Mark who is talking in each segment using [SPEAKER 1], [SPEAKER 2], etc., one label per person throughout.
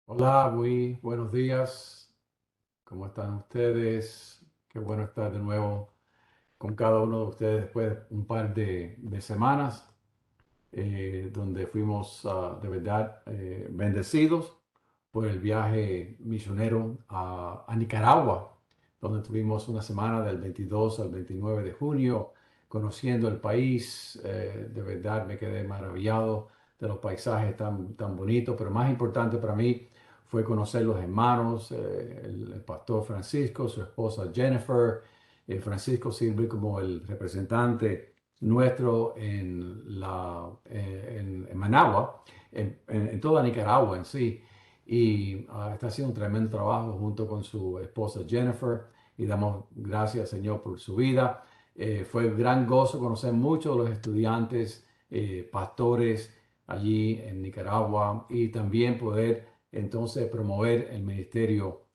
[SPEAKER 1] Hola, muy buenos días. ¿Cómo están ustedes? Qué bueno estar de nuevo con cada uno de ustedes después de un par de semanas donde fuimos de verdad bendecidos por el viaje misionero a Nicaragua, donde tuvimos una semana del 22 al 29 de junio conociendo el país. De verdad me quedé maravillado de los paisajes tan bonitos, pero más importante para mí fue conocer los hermanos, el pastor Francisco, su esposa Jennifer. Francisco sirve como el representante nuestro en Managua, en toda Nicaragua en sí. Y está haciendo un tremendo trabajo junto con su esposa Jennifer. Y damos gracias, Señor, por su vida. Fue un gran gozo conocer muchos de los estudiantes, pastores allí en Nicaragua y también poder entonces promover el ministerio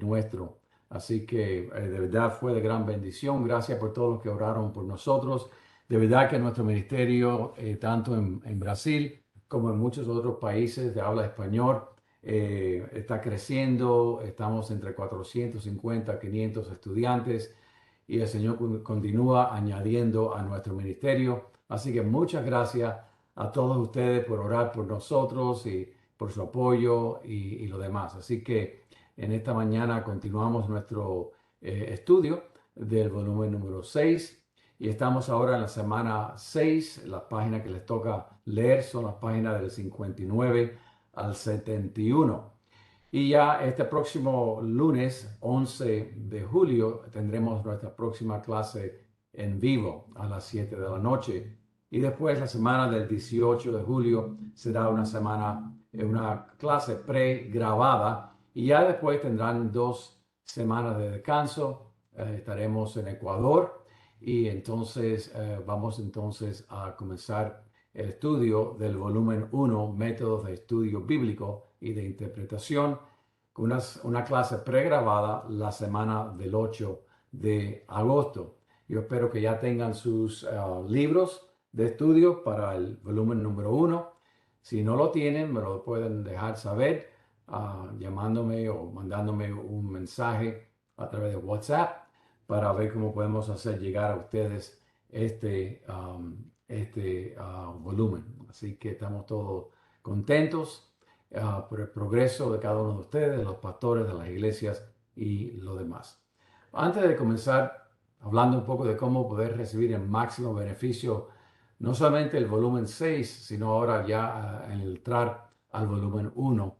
[SPEAKER 1] nuestro. Así que de verdad fue de gran bendición. Gracias por todos los que oraron por nosotros. De verdad que nuestro ministerio, tanto en Brasil como en muchos otros países de habla español, está creciendo. Estamos entre 450 500 estudiantes y el Señor continúa añadiendo a nuestro ministerio. Así que muchas gracias a todos ustedes por orar por nosotros y por su apoyo y lo demás. Así que en esta mañana continuamos nuestro estudio del volumen número 6 y estamos ahora en la semana 6. Las páginas que les toca leer son las páginas del 59 al 71. Y ya este próximo lunes 11 de julio tendremos nuestra próxima clase en vivo a las 7 de la noche. Y después la semana del 18 de julio será una semana, una clase pregrabada. Y ya después tendrán 2 semanas de descanso. Estaremos en Ecuador y entonces vamos entonces a comenzar el estudio del volumen 1, Métodos de Estudio Bíblico y de Interpretación, con una clase pregrabada la semana del 8 de agosto. Yo espero que ya tengan sus libros de estudio para el volumen número 1. Si no lo tienen, me lo pueden dejar saber llamándome o mandándome un mensaje a través de WhatsApp para ver cómo podemos hacer llegar a ustedes este volumen. Así que estamos todos contentos por el progreso de cada uno de ustedes, de los pastores, de las iglesias y lo demás. Antes de comenzar, hablando un poco de cómo poder recibir el máximo beneficio, no solamente el volumen 6 sino ahora ya entrar al volumen 1,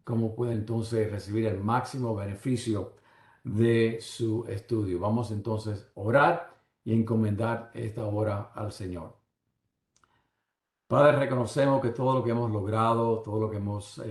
[SPEAKER 1] cómo puede entonces recibir el máximo beneficio de su estudio. Vamos entonces a orar y encomendar esta hora al Señor. Padre, reconocemos que todo lo que hemos logrado, todo lo que hemos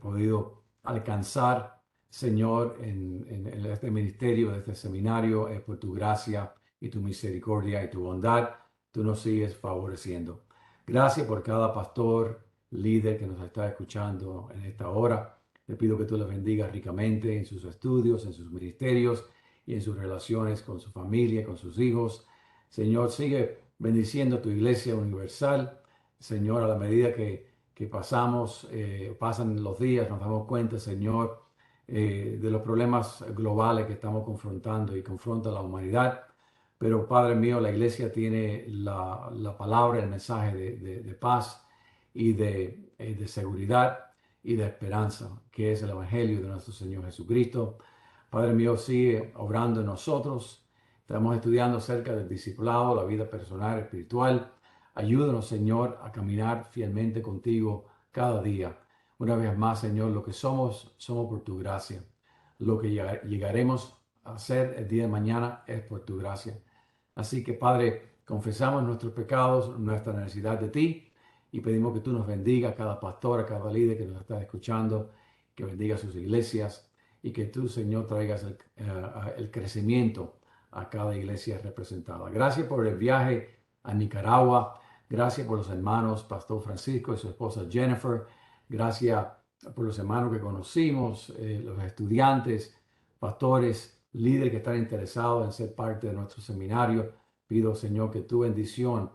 [SPEAKER 1] podido alcanzar, Señor, en este ministerio, en este seminario, es por tu gracia y tu misericordia y tu bondad. Tú nos sigues favoreciendo. Gracias por cada pastor, líder que nos está escuchando en esta hora. Te pido que tú les bendigas ricamente en sus estudios, en sus ministerios y en sus relaciones con su familia, con sus hijos. Señor, sigue bendiciendo tu iglesia universal. Señor, a la medida que pasan los días, nos damos cuenta, Señor, de los problemas globales que estamos confrontando y confronta la humanidad. Pero, Padre mío, la iglesia tiene la palabra, el mensaje de paz y de seguridad y de esperanza, que es el Evangelio de nuestro Señor Jesucristo. Padre mío, sigue obrando en nosotros. Estamos estudiando acerca del discipulado, la vida personal, espiritual. Ayúdanos, Señor, a caminar fielmente contigo cada día. Una vez más, Señor, lo que somos, somos por tu gracia. Lo que llegaremos a ser el día de mañana es por tu gracia. Así que, Padre, confesamos nuestros pecados, nuestra necesidad de ti y pedimos que tú nos bendiga a cada pastor, a cada líder que nos está escuchando, que bendiga sus iglesias y que tú, Señor, traigas el crecimiento a cada iglesia representada. Gracias por el viaje a Nicaragua. Gracias por los hermanos Pastor Francisco y su esposa Jennifer. Gracias por los hermanos que conocimos, los estudiantes, pastores, líderes que están interesados en ser parte de nuestro seminario. Pido, Señor, que tu bendición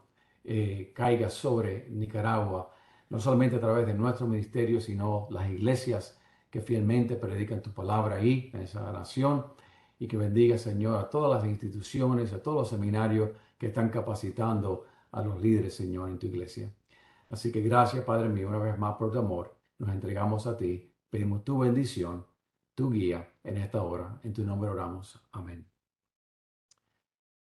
[SPEAKER 1] caiga sobre Nicaragua. no solamente a través de nuestro ministerio, sino las iglesias que fielmente predican tu palabra ahí, en esa nación, y que bendiga, Señor, a todas las instituciones, a todos los seminarios que están capacitando a los líderes, Señor, en tu iglesia. Así que gracias, Padre mío, una vez más por tu amor. Nos entregamos a ti. Pedimos tu bendición, tu guía en esta hora. En tu nombre oramos. Amén.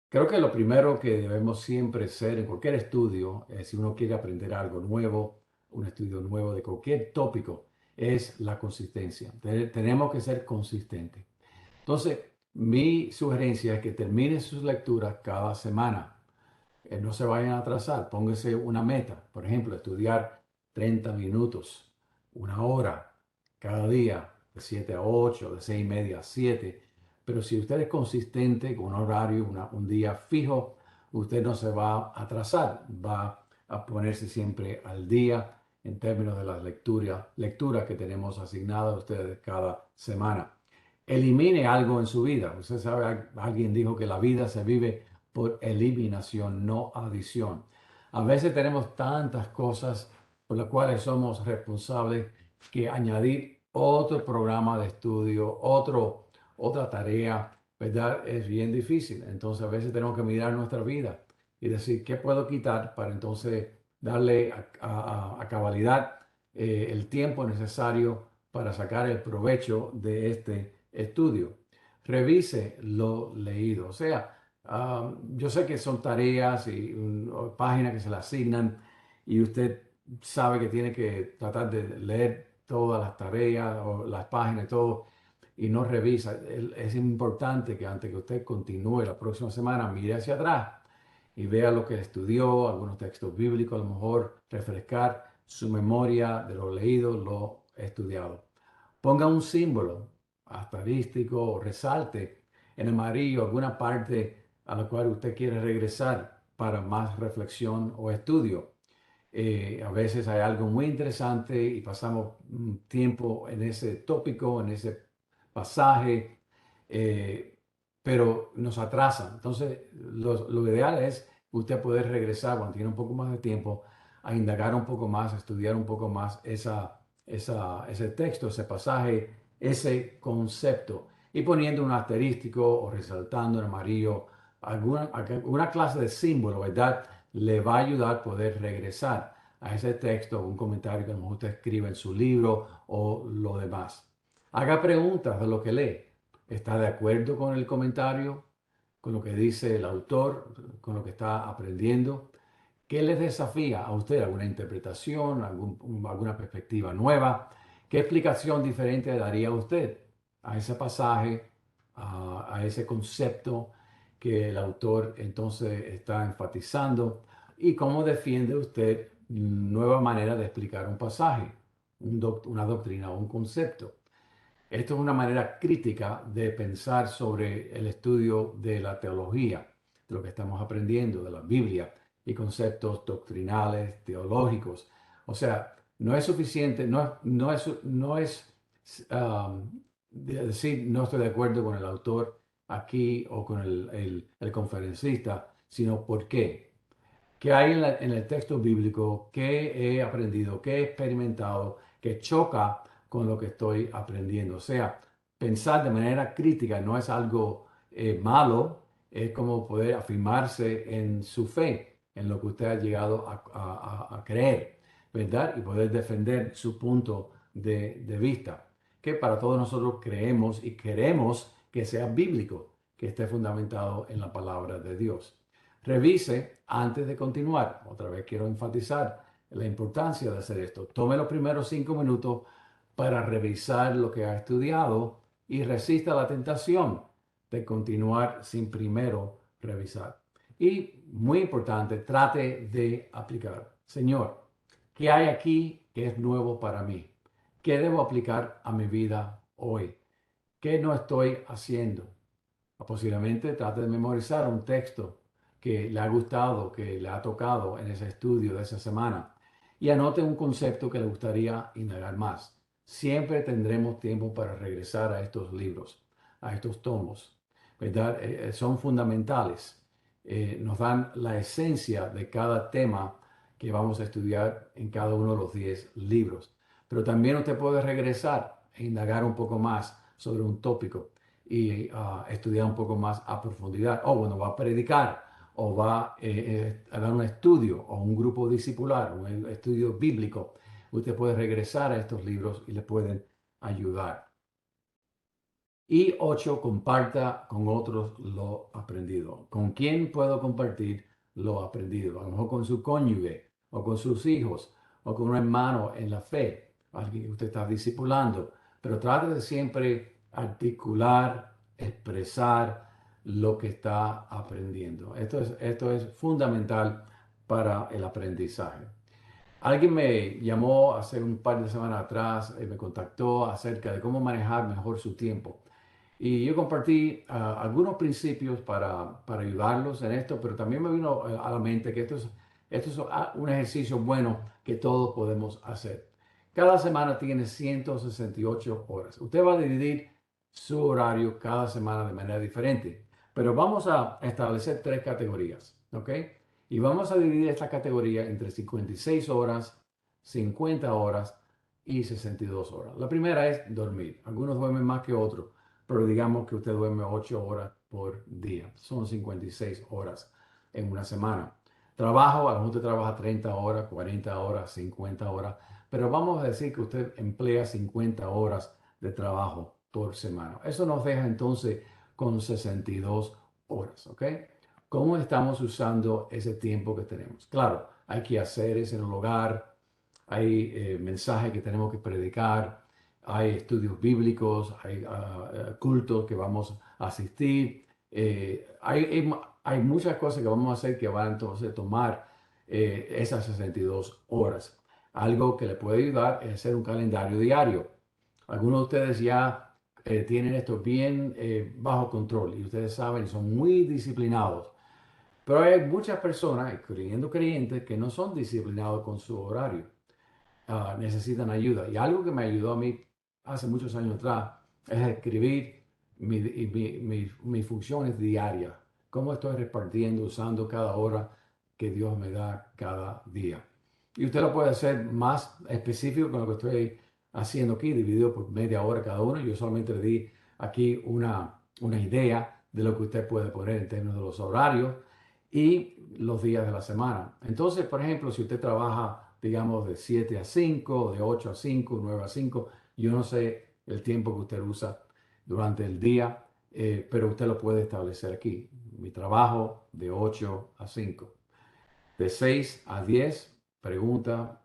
[SPEAKER 1] Creo que lo primero que debemos siempre hacer en cualquier estudio, si uno quiere aprender algo nuevo, un estudio nuevo de cualquier tópico, es la consistencia. Tenemos que ser consistentes. Entonces, mi sugerencia es que termine sus lecturas cada semana. No se vayan a atrasar, póngase una meta, por ejemplo, estudiar 30 minutos, una hora cada día, de 7 a 8, de 6:30 a 7. Pero si usted es consistente con un horario, un día fijo, usted no se va a atrasar, va a ponerse siempre al día en términos de las lecturas que tenemos asignadas a ustedes cada semana. Elimine algo en su vida. Usted sabe, alguien dijo que la vida se vive por eliminación, no adición. A veces tenemos tantas cosas por las cuales somos responsables que añadir otro programa de estudio, otra tarea, ¿verdad? Es bien difícil. Entonces a veces tenemos que mirar nuestra vida y decir, ¿qué puedo quitar para entonces darle a cabalidad el tiempo necesario para sacar el provecho de este estudio? Revise lo leído. O sea, yo sé que son tareas y páginas que se le asignan y usted sabe que tiene que tratar de leer todas las tareas o las páginas y todo y no revisa. Es importante que antes que usted continúe la próxima semana, mire hacia atrás y vea lo que estudió, algunos textos bíblicos, a lo mejor refrescar su memoria de lo leído, lo estudiado. Ponga un símbolo asterístico o resalte en amarillo alguna parte a la cual usted quiere regresar para más reflexión o estudio. A veces hay algo muy interesante y pasamos tiempo en ese tópico, en ese pasaje, eh, pero nos atrasa. Entonces, lo ideal es usted poder regresar cuando tiene un poco más de tiempo a indagar un poco más, a estudiar un poco más ese texto, ese pasaje, ese concepto y poniendo un asterístico o resaltando en amarillo alguna clase de símbolo, ¿verdad? Le va a ayudar a poder regresar a ese texto, un comentario que a lo mejor usted escribe en su libro o lo demás. Haga preguntas de lo que lee. ¿Está de acuerdo con el comentario, con lo que dice el autor, con lo que está aprendiendo? ¿Qué les desafía a usted? ¿Alguna interpretación, alguna perspectiva nueva? ¿Qué explicación diferente daría usted a ese pasaje, a ese concepto que el autor entonces está enfatizando? ¿Y cómo defiende usted nueva manera de explicar un pasaje, una doctrina o un concepto? Esto es una manera crítica de pensar sobre el estudio de la teología, de lo que estamos aprendiendo, de la Biblia y conceptos doctrinales, teológicos. O sea, no es suficiente, no es decir no estoy de acuerdo con el autor aquí o con el conferencista, sino por qué. ¿Qué hay en el texto bíblico? ¿Qué he aprendido? ¿Qué he experimentado? Que choca con lo que estoy aprendiendo. O sea, pensar de manera crítica no es algo malo, es como poder afirmarse en su fe, en lo que usted ha llegado a creer, ¿verdad? Y poder defender su punto de vista, que para todos nosotros creemos y queremos que sea bíblico, que esté fundamentado en la palabra de Dios. Revise antes de continuar. Otra vez quiero enfatizar la importancia de hacer esto. Tome los primeros 5 minutos para revisar lo que ha estudiado y resista la tentación de continuar sin primero revisar. Y muy importante, trate de aplicar. Señor, ¿qué hay aquí que es nuevo para mí? ¿Qué debo aplicar a mi vida hoy? ¿Qué no estoy haciendo? O posiblemente trate de memorizar un texto que le ha gustado, que le ha tocado en ese estudio de esa semana y anote un concepto que le gustaría indagar más. Siempre tendremos tiempo para regresar a estos libros, a estos tomos, ¿verdad? Son fundamentales. Nos dan la esencia de cada tema que vamos a estudiar en cada uno de los 10 libros. Pero también usted puede regresar e indagar un poco más sobre un tópico y estudiar un poco más a profundidad. O bueno, va a predicar o va a dar un estudio o un grupo discipular, un estudio bíblico. Usted puede regresar a estos libros y le pueden ayudar. Y 8, comparta con otros lo aprendido. ¿Con quién puedo compartir lo aprendido? A lo mejor con su cónyuge o con sus hijos o con un hermano en la fe, alguien que usted está discipulando. Pero trate de siempre articular, expresar lo que está aprendiendo. Esto es fundamental para el aprendizaje. Alguien me llamó hace un par de semanas atrás, me contactó acerca de cómo manejar mejor su tiempo. Y yo compartí algunos principios para ayudarlos en esto, pero también me vino a la mente que esto es un ejercicio bueno que todos podemos hacer. Cada semana tiene 168 horas. Usted va a dividir su horario cada semana de manera diferente, pero vamos a establecer 3 categorías, ¿ok? Y vamos a dividir esta categoría entre 56 horas, 50 horas y 62 horas. La primera es dormir. Algunos duermen más que otros, pero digamos que usted duerme 8 horas por día. Son 56 horas en una semana. Trabajo, a lo mejor usted trabaja 30 horas, 40 horas, 50 horas, pero vamos a decir que usted emplea 50 horas de trabajo por semana. Eso nos deja entonces con 62 horas, ¿ok? ¿Cómo estamos usando ese tiempo que tenemos? Claro, hay que hacer eso en el hogar, hay mensajes que tenemos que predicar, hay estudios bíblicos, hay cultos que vamos a asistir, hay muchas cosas que vamos a hacer que van entonces a tomar esas 62 horas. Algo que le puede ayudar es hacer un calendario diario. Algunos de ustedes ya tienen esto bien bajo control y ustedes saben, son muy disciplinados. Pero hay muchas personas, incluyendo creyentes, que no son disciplinados con su horario. Necesitan ayuda. Y algo que me ayudó a mí hace muchos años atrás es escribir mis funciones diarias. Cómo estoy repartiendo, usando cada hora que Dios me da cada día. Y usted lo puede hacer más específico con lo que estoy haciendo aquí, dividido por media hora cada uno. Yo solamente le di aquí una idea de lo que usted puede poner en términos de los horarios y los días de la semana. Entonces, por ejemplo, si usted trabaja, digamos, de 7 a 5, de 8 a 5, 9 a 5, yo no sé el tiempo que usted usa durante el día, pero usted lo puede establecer aquí. Mi trabajo de 8 a 5. De 6 a 10, pregunta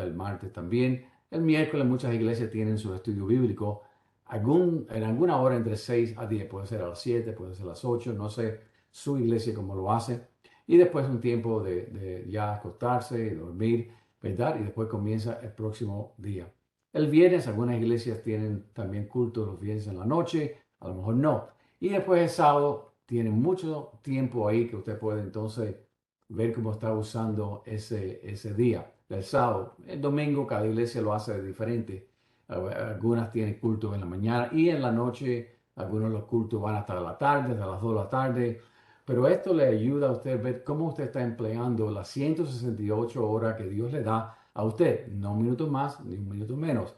[SPEAKER 1] el martes también. El miércoles muchas iglesias tienen su estudio bíblico. En alguna hora entre 6 a 10, puede ser a las 7, puede ser a las 8, no sé su iglesia cómo lo hace. Y después un tiempo de ya acostarse y dormir, ¿verdad? Y después comienza el próximo día. El viernes, algunas iglesias tienen también culto los viernes en la noche, a lo mejor no. Y después el sábado, tienen mucho tiempo ahí que usted puede entonces ver cómo está usando ese día, el sábado. El domingo cada iglesia lo hace diferente. Algunas tienen culto en la mañana y en la noche. Algunos de los cultos van hasta la tarde, hasta las 2 de la tarde. Pero esto le ayuda a usted a ver cómo usted está empleando las 168 horas que Dios le da a usted. No un minuto más ni un minuto menos.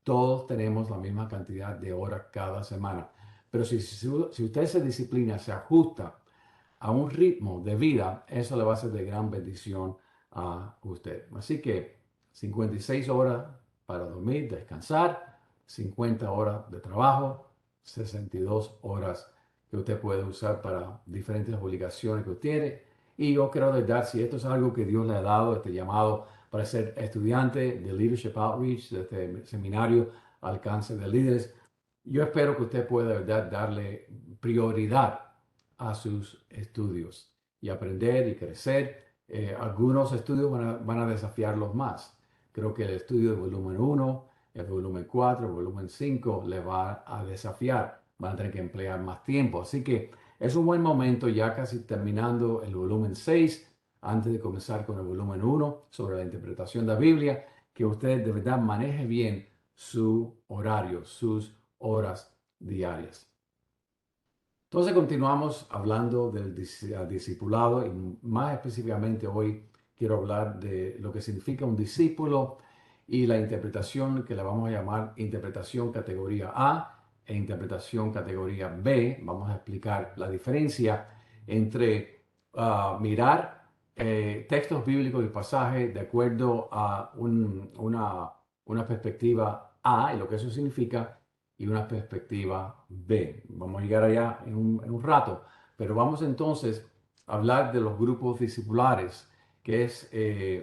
[SPEAKER 1] Todos tenemos la misma cantidad de horas cada semana. Pero si usted se disciplina, se ajusta a un ritmo de vida, eso le va a ser de gran bendición a usted. Así que 56 horas para dormir, descansar, 50 horas de trabajo, 62 horas que usted puede usar para diferentes obligaciones que usted tiene. Y yo creo de verdad, si esto es algo que Dios le ha dado, este llamado para ser estudiante de Leadership Outreach, de este seminario Alcance de Líderes, yo espero que usted pueda de verdad darle prioridad a sus estudios y aprender y crecer. Algunos estudios van a desafiarlos más. Creo que el estudio del volumen 1, el volumen 4, el volumen 5 les va a desafiar. Van a tener que emplear más tiempo. Así que es un buen momento, ya casi terminando el volumen 6, antes de comenzar con el volumen 1 sobre la interpretación de la Biblia, que usted de verdad maneje bien su horario, sus horas diarias. Entonces continuamos hablando del discipulado y más específicamente hoy quiero hablar de lo que significa un discípulo y la interpretación que la vamos a llamar interpretación categoría A e interpretación categoría B. Vamos a explicar la diferencia entre mirar textos bíblicos y pasajes de acuerdo a una perspectiva A y lo que eso significa y una perspectiva B. Vamos a llegar allá en un rato, pero vamos entonces a hablar de los grupos discipulares, que es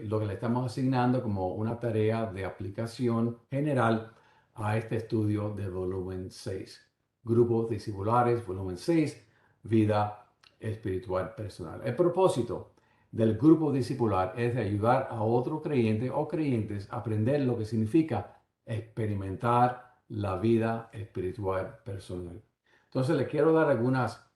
[SPEAKER 1] lo que le estamos asignando como una tarea de aplicación general a este estudio del volumen 6. Grupos discipulares, volumen 6, vida espiritual personal. El propósito del grupo discipular es de ayudar a otro creyente o creyentes a aprender lo que significa experimentar la vida espiritual personal. Entonces les quiero dar algunas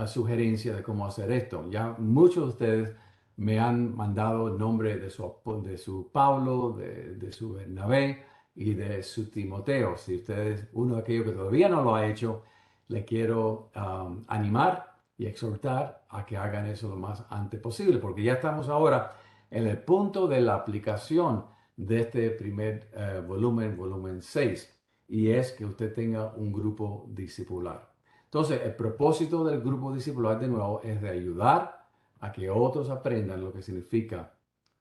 [SPEAKER 1] sugerencias de cómo hacer esto. Ya muchos de ustedes me han mandado el nombre de su Pablo, de su Bernabé y de su Timoteo. Si ustedes, uno de aquellos que todavía no lo ha hecho, le quiero animar y exhortar a que hagan eso lo más antes posible, porque ya estamos ahora en el punto de la aplicación de este primer volumen 6, y es que usted tenga un grupo discipular. Entonces, el propósito del grupo discipular, de nuevo, es de ayudar a que otros aprendan lo que significa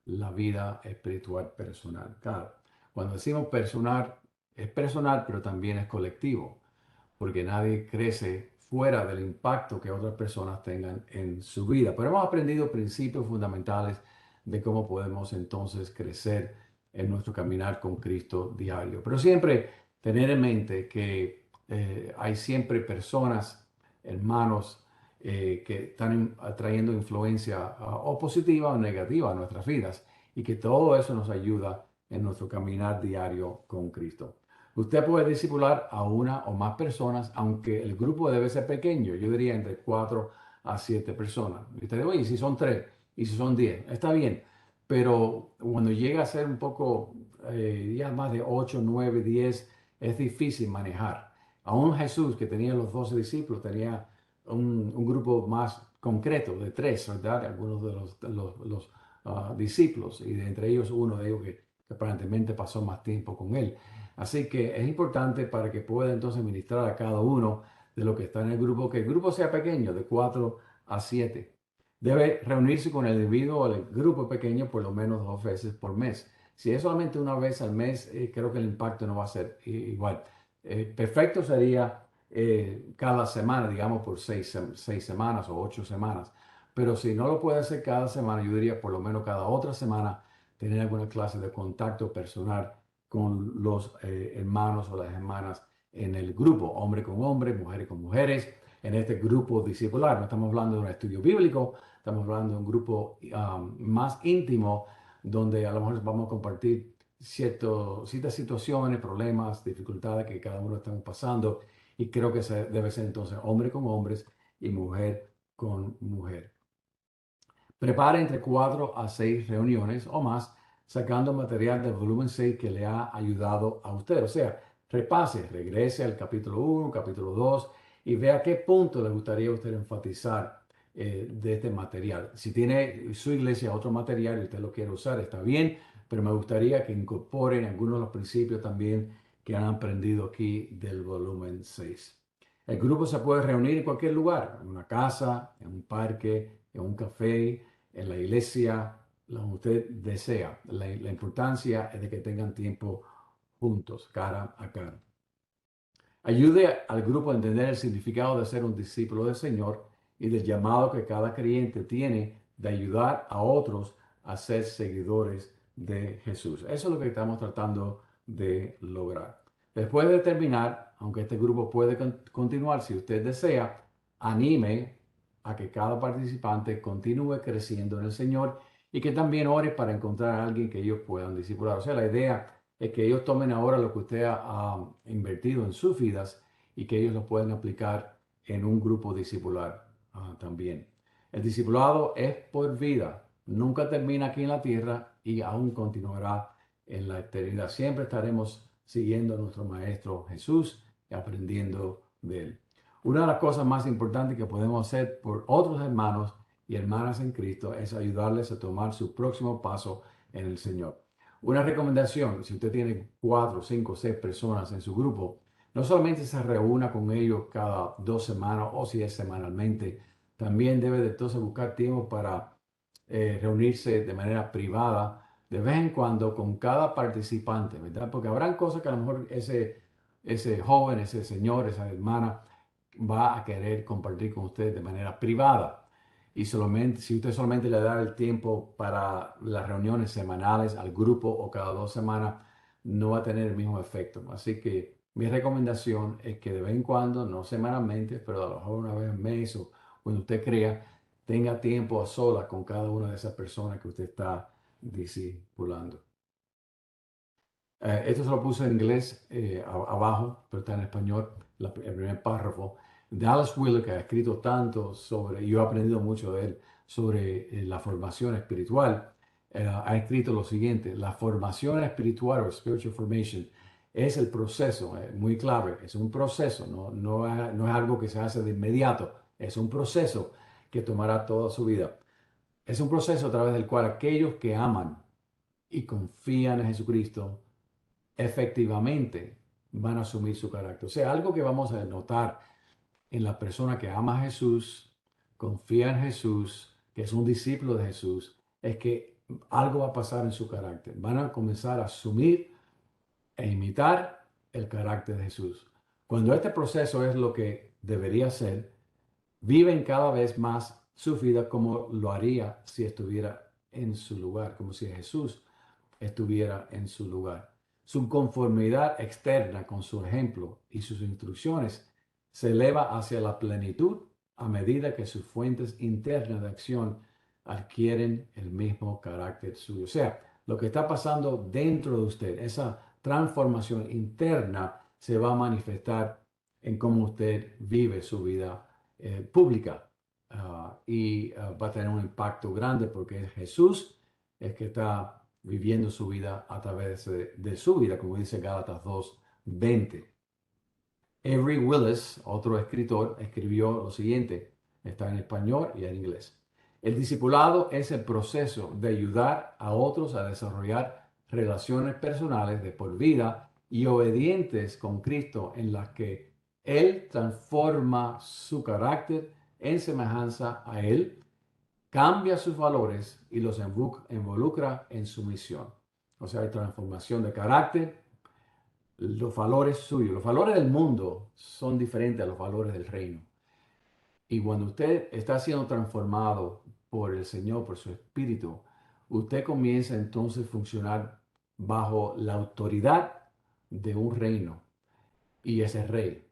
[SPEAKER 1] la vida espiritual personal. Claro, cuando decimos personal, es personal, pero también es colectivo, porque nadie crece fuera del impacto que otras personas tengan en su vida. Pero hemos aprendido principios fundamentales de cómo podemos entonces crecer en nuestro caminar con Cristo diario. Pero siempre tener en mente que hay siempre personas, hermanos, que están trayendo influencia o positiva o negativa a nuestras vidas y que todo eso nos ayuda en nuestro caminar diario con Cristo. Usted puede discipular a una o más personas, aunque el grupo debe ser pequeño. Yo diría entre 4 a 7 personas. Y usted dice, oye, si son 3 y si son 10, está bien. Pero cuando llega a ser un poco, ya más de 8, 9, 10, es difícil manejar. Aún Jesús, que tenía los 12 discípulos, tenía un grupo más concreto de 3, ¿verdad? Algunos de los discípulos, y de entre ellos uno de ellos que aparentemente pasó más tiempo con él. Así que es importante para que pueda entonces ministrar a cada uno de los que está en el grupo, que el grupo sea pequeño, de 4 a 7. Debe reunirse con el individuo o el grupo pequeño por lo menos 2 veces por mes. Si es solamente una vez al mes, creo que el impacto no va a ser igual. Perfecto sería cada semana, digamos por 6 semanas o 8 semanas. Pero si no lo puede hacer cada semana, yo diría por lo menos cada otra semana tener alguna clase de contacto personal con los hermanos o las hermanas en el grupo, hombre con hombre, mujeres con mujeres, en este grupo discipular. No estamos hablando de un estudio bíblico, estamos hablando de un grupo más íntimo, donde a lo mejor vamos a compartir ciertas situaciones, problemas, dificultades que cada uno estamos pasando, y creo que debe ser entonces hombre con hombres y mujer con mujer. Prepare entre 4 a 6 reuniones o más, sacando material del volumen 6 que le ha ayudado a usted. O sea, repase, regrese al capítulo 1, capítulo 2 y vea qué punto le gustaría a usted enfatizar de este material. Si tiene su iglesia otro material y usted lo quiere usar, está bien, pero me gustaría que incorporen algunos de los principios también que han aprendido aquí del volumen 6. El grupo se puede reunir en cualquier lugar, en una casa, en un parque, en un café, en la iglesia, donde usted desea. La importancia es de que tengan tiempo juntos, cara a cara. Ayude al grupo a entender el significado de ser un discípulo del Señor y del llamado que cada creyente tiene de ayudar a otros a ser seguidores de Jesús. Eso es lo que estamos tratando de lograr. Después de terminar, aunque este grupo puede continuar si usted desea, anime a que cada participante continúe creciendo en el Señor y que también ore para encontrar a alguien que ellos puedan discipular. O sea, la idea es que ellos tomen ahora lo que usted ha invertido en sus vidas y que ellos lo puedan aplicar en un grupo discipular también. El discipulado es por vida, nunca termina aquí en la tierra y aún continuará en la eternidad. Siempre estaremos siguiendo a nuestro Maestro Jesús y aprendiendo de Él. Una de las cosas más importantes que podemos hacer por otros hermanos y hermanas en Cristo es ayudarles a tomar su próximo paso en el Señor. Una recomendación, si usted tiene 4, 5, 6 personas en su grupo, no solamente se reúna con ellos cada 2 semanas o si es semanalmente, también debe de entonces buscar tiempo para reunirse de manera privada de vez en cuando con cada participante, ¿verdad? Porque habrán cosas que a lo mejor ese joven, ese señor, esa hermana va a querer compartir con usted de manera privada. Y solamente, si usted solamente le da el tiempo para las reuniones semanales al grupo o cada 2 semanas, no va a tener el mismo efecto. Así que mi recomendación es que de vez en cuando, no semanalmente, pero a lo mejor una vez al mes o cuando usted crea, tenga tiempo a solas con cada una de esas personas que usted está discipulando. Esto se lo puse en inglés abajo, pero está en español, el primer párrafo. Dallas Willard, que ha escrito tanto sobre, y yo he aprendido mucho de él, sobre la formación espiritual, ha escrito lo siguiente: la formación espiritual o spiritual formation es el proceso, muy clave, es un proceso, no es algo que se hace de inmediato, es un proceso que tomará toda su vida. Es un proceso a través del cual aquellos que aman y confían en Jesucristo efectivamente van a asumir su carácter. O sea, algo que vamos a notar en la persona que ama a Jesús, confía en Jesús, que es un discípulo de Jesús, es que algo va a pasar en su carácter. Van a comenzar a asumir e imitar el carácter de Jesús. Cuando este proceso es lo que debería ser, viven cada vez más su vida como lo haría si estuviera en su lugar, como si Jesús estuviera en su lugar. Su conformidad externa con su ejemplo y sus instrucciones se eleva hacia la plenitud a medida que sus fuentes internas de acción adquieren el mismo carácter suyo. O sea, lo que está pasando dentro de usted, esa transformación interna, se va a manifestar en cómo usted vive su vida pública. Va a tener un impacto grande porque es Jesús el que está viviendo su vida a través de su vida, como dice Gálatas 2:20. Avery Willis, otro escritor, escribió lo siguiente, está en español y en inglés. El discipulado es el proceso de ayudar a otros a desarrollar relaciones personales de por vida y obedientes con Cristo en las que Él transforma su carácter en semejanza a Él, cambia sus valores y los involucra en su misión. O sea, hay transformación de carácter, los valores suyos. Los valores del mundo son diferentes a los valores del reino. Y cuando usted está siendo transformado por el Señor, por su Espíritu, usted comienza entonces a funcionar bajo la autoridad de un reino. Y ese rey,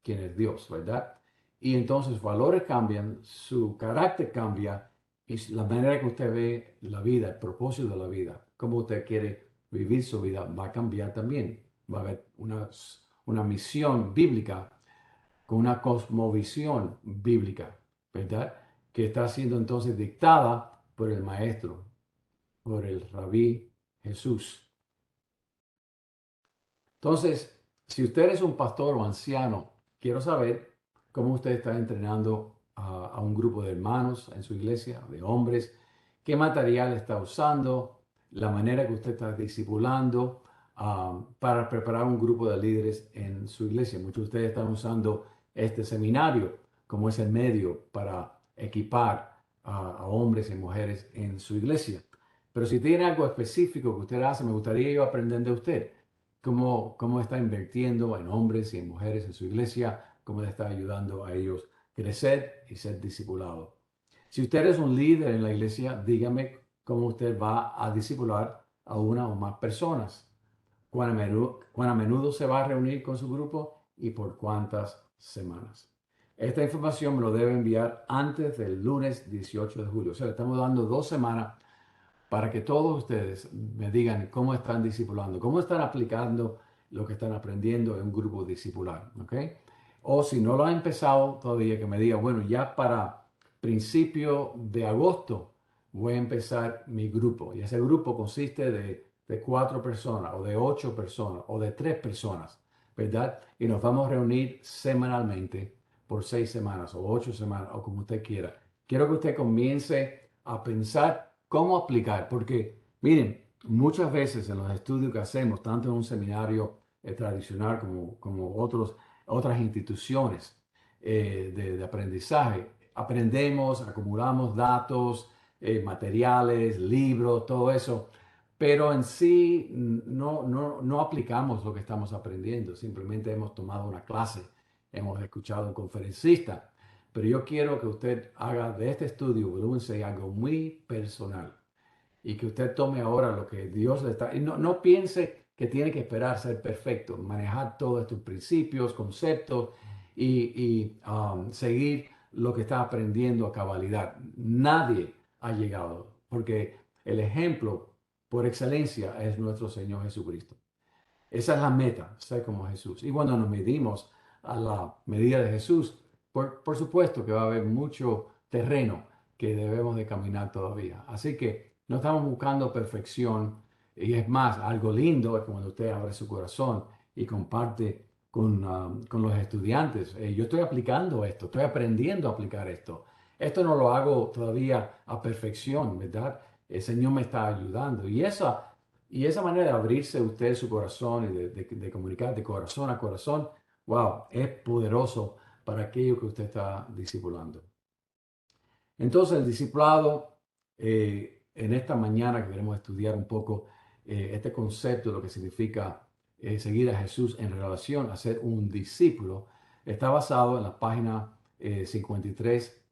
[SPEAKER 1] quien es Dios, ¿verdad? Y entonces sus valores cambian, su carácter cambia y la manera que usted ve la vida, el propósito de la vida, cómo usted quiere vivir su vida, va a cambiar también. Va a haber una misión bíblica con una cosmovisión bíblica, ¿verdad? Que está siendo entonces dictada por el maestro, por el rabí Jesús. Entonces, si usted es un pastor o anciano, quiero saber cómo usted está entrenando a un grupo de hermanos en su iglesia, de hombres, qué material está usando, la manera que usted está discipulando para preparar un grupo de líderes en su iglesia. Muchos de ustedes están usando este seminario como ese medio para equipar a hombres y mujeres en su iglesia. Pero si tiene algo específico que usted hace, me gustaría yo aprender de usted cómo está invirtiendo en hombres y en mujeres en su iglesia, cómo le está ayudando a ellos crecer y ser discipulados. Si usted es un líder en la iglesia, dígame cómo usted va a discipular a una o más personas, cuán a menudo se va a reunir con su grupo y por cuántas semanas. Esta información me lo debe enviar antes del lunes 18 de julio. O sea, le estamos dando 2 semanas para que todos ustedes me digan cómo están discipulando, cómo están aplicando lo que están aprendiendo en un grupo discipular, ¿ok? O si no lo han empezado todavía, que me diga, bueno, ya para principio de agosto voy a empezar mi grupo. Y ese grupo consiste de 4 personas, o de 8 personas, o de 3 personas, ¿verdad? Y nos vamos a reunir semanalmente por 6 semanas, o 8 semanas, o como usted quiera. quiero que usted comience a pensar cómo aplicar, porque miren, muchas veces en los estudios que hacemos, tanto en un seminario tradicional como otras instituciones de aprendizaje, aprendemos, acumulamos datos, materiales, libros, todo eso, pero en sí no aplicamos lo que estamos aprendiendo, simplemente hemos tomado una clase, hemos escuchado a un conferencista, pero yo quiero que usted haga de este estudio, volumen 6, algo muy personal y que usted tome ahora lo que Dios le está... Y no piense que tiene que esperar ser perfecto, manejar todos estos principios, conceptos y seguir lo que está aprendiendo a cabalidad. Nadie ha llegado, porque el ejemplo por excelencia es nuestro Señor Jesucristo. Esa es la meta, ser como Jesús. Y cuando nos medimos a la medida de Jesús, por supuesto que va a haber mucho terreno que debemos de caminar todavía. Así que no estamos buscando perfección. Y es más, algo lindo es cuando usted abre su corazón y comparte con los estudiantes. Yo estoy aplicando esto, estoy aprendiendo a aplicar esto. Esto no lo hago todavía a perfección, ¿verdad? El Señor me está ayudando. Y esa manera de abrirse usted su corazón y de comunicar de corazón a corazón, wow, es poderoso para aquello que usted está discipulando. Entonces, el discipulado, en esta mañana que queremos estudiar un poco este concepto de lo que significa seguir a Jesús en relación a ser un discípulo, está basado en la página 53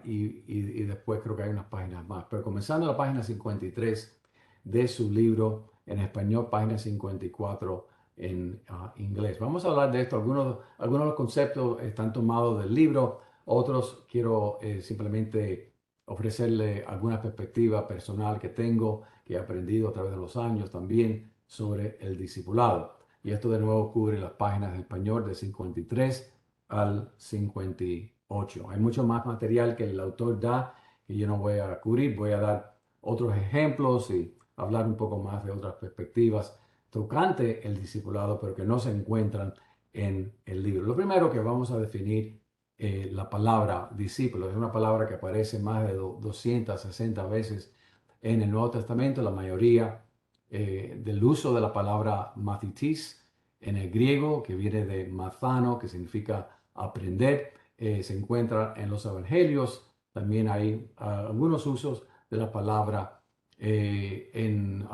[SPEAKER 1] y después creo que hay unas páginas más. Pero comenzando en la página 53 de su libro en español, página 54 en inglés. Vamos a hablar de esto. Algunos de los conceptos están tomados del libro. Otros quiero simplemente ofrecerle alguna perspectiva personal que tengo, que he aprendido a través de los años también sobre el discipulado. Y esto de nuevo cubre las páginas de español de 53 al 58. Hay mucho más material que el autor da que yo no voy a cubrir. Voy a dar otros ejemplos y hablar un poco más de otras perspectivas tocante el discipulado, pero que no se encuentran en el libro. Lo primero que vamos a definir la palabra discípulo. Es una palabra que aparece más de 260 veces en el Nuevo Testamento. La mayoría del uso de la palabra mathitis en el griego, que viene de mathano, que significa aprender, se encuentra en los evangelios. También hay algunos usos de la palabra en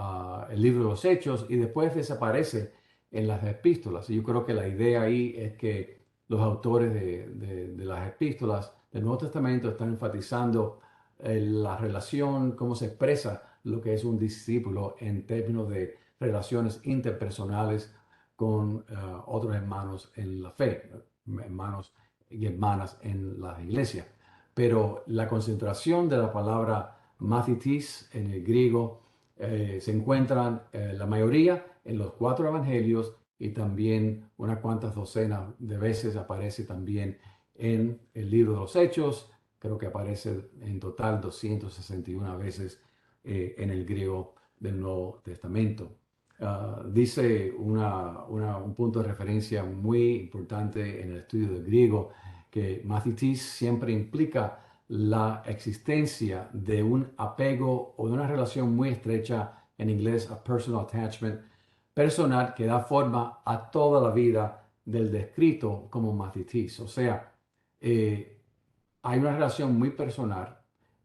[SPEAKER 1] el libro de los Hechos y después desaparece en las epístolas. Y yo creo que la idea ahí es que los autores de las epístolas del Nuevo Testamento están enfatizando la relación, cómo se expresa lo que es un discípulo en términos de relaciones interpersonales con otros hermanos en la fe, hermanos y hermanas en la iglesia. Pero la concentración de la palabra mathitis en el griego se encuentran la mayoría en los 4 evangelios y también unas cuantas docenas de veces aparece también en el libro de los Hechos. Creo que aparece en total 261 veces en el griego del Nuevo Testamento. Dice un punto de referencia muy importante en el estudio del griego que mathitis siempre implica la existencia de un apego o de una relación muy estrecha, en inglés a personal attachment, personal que da forma a toda la vida del descrito como mathitis. O sea, eh, hay una relación muy personal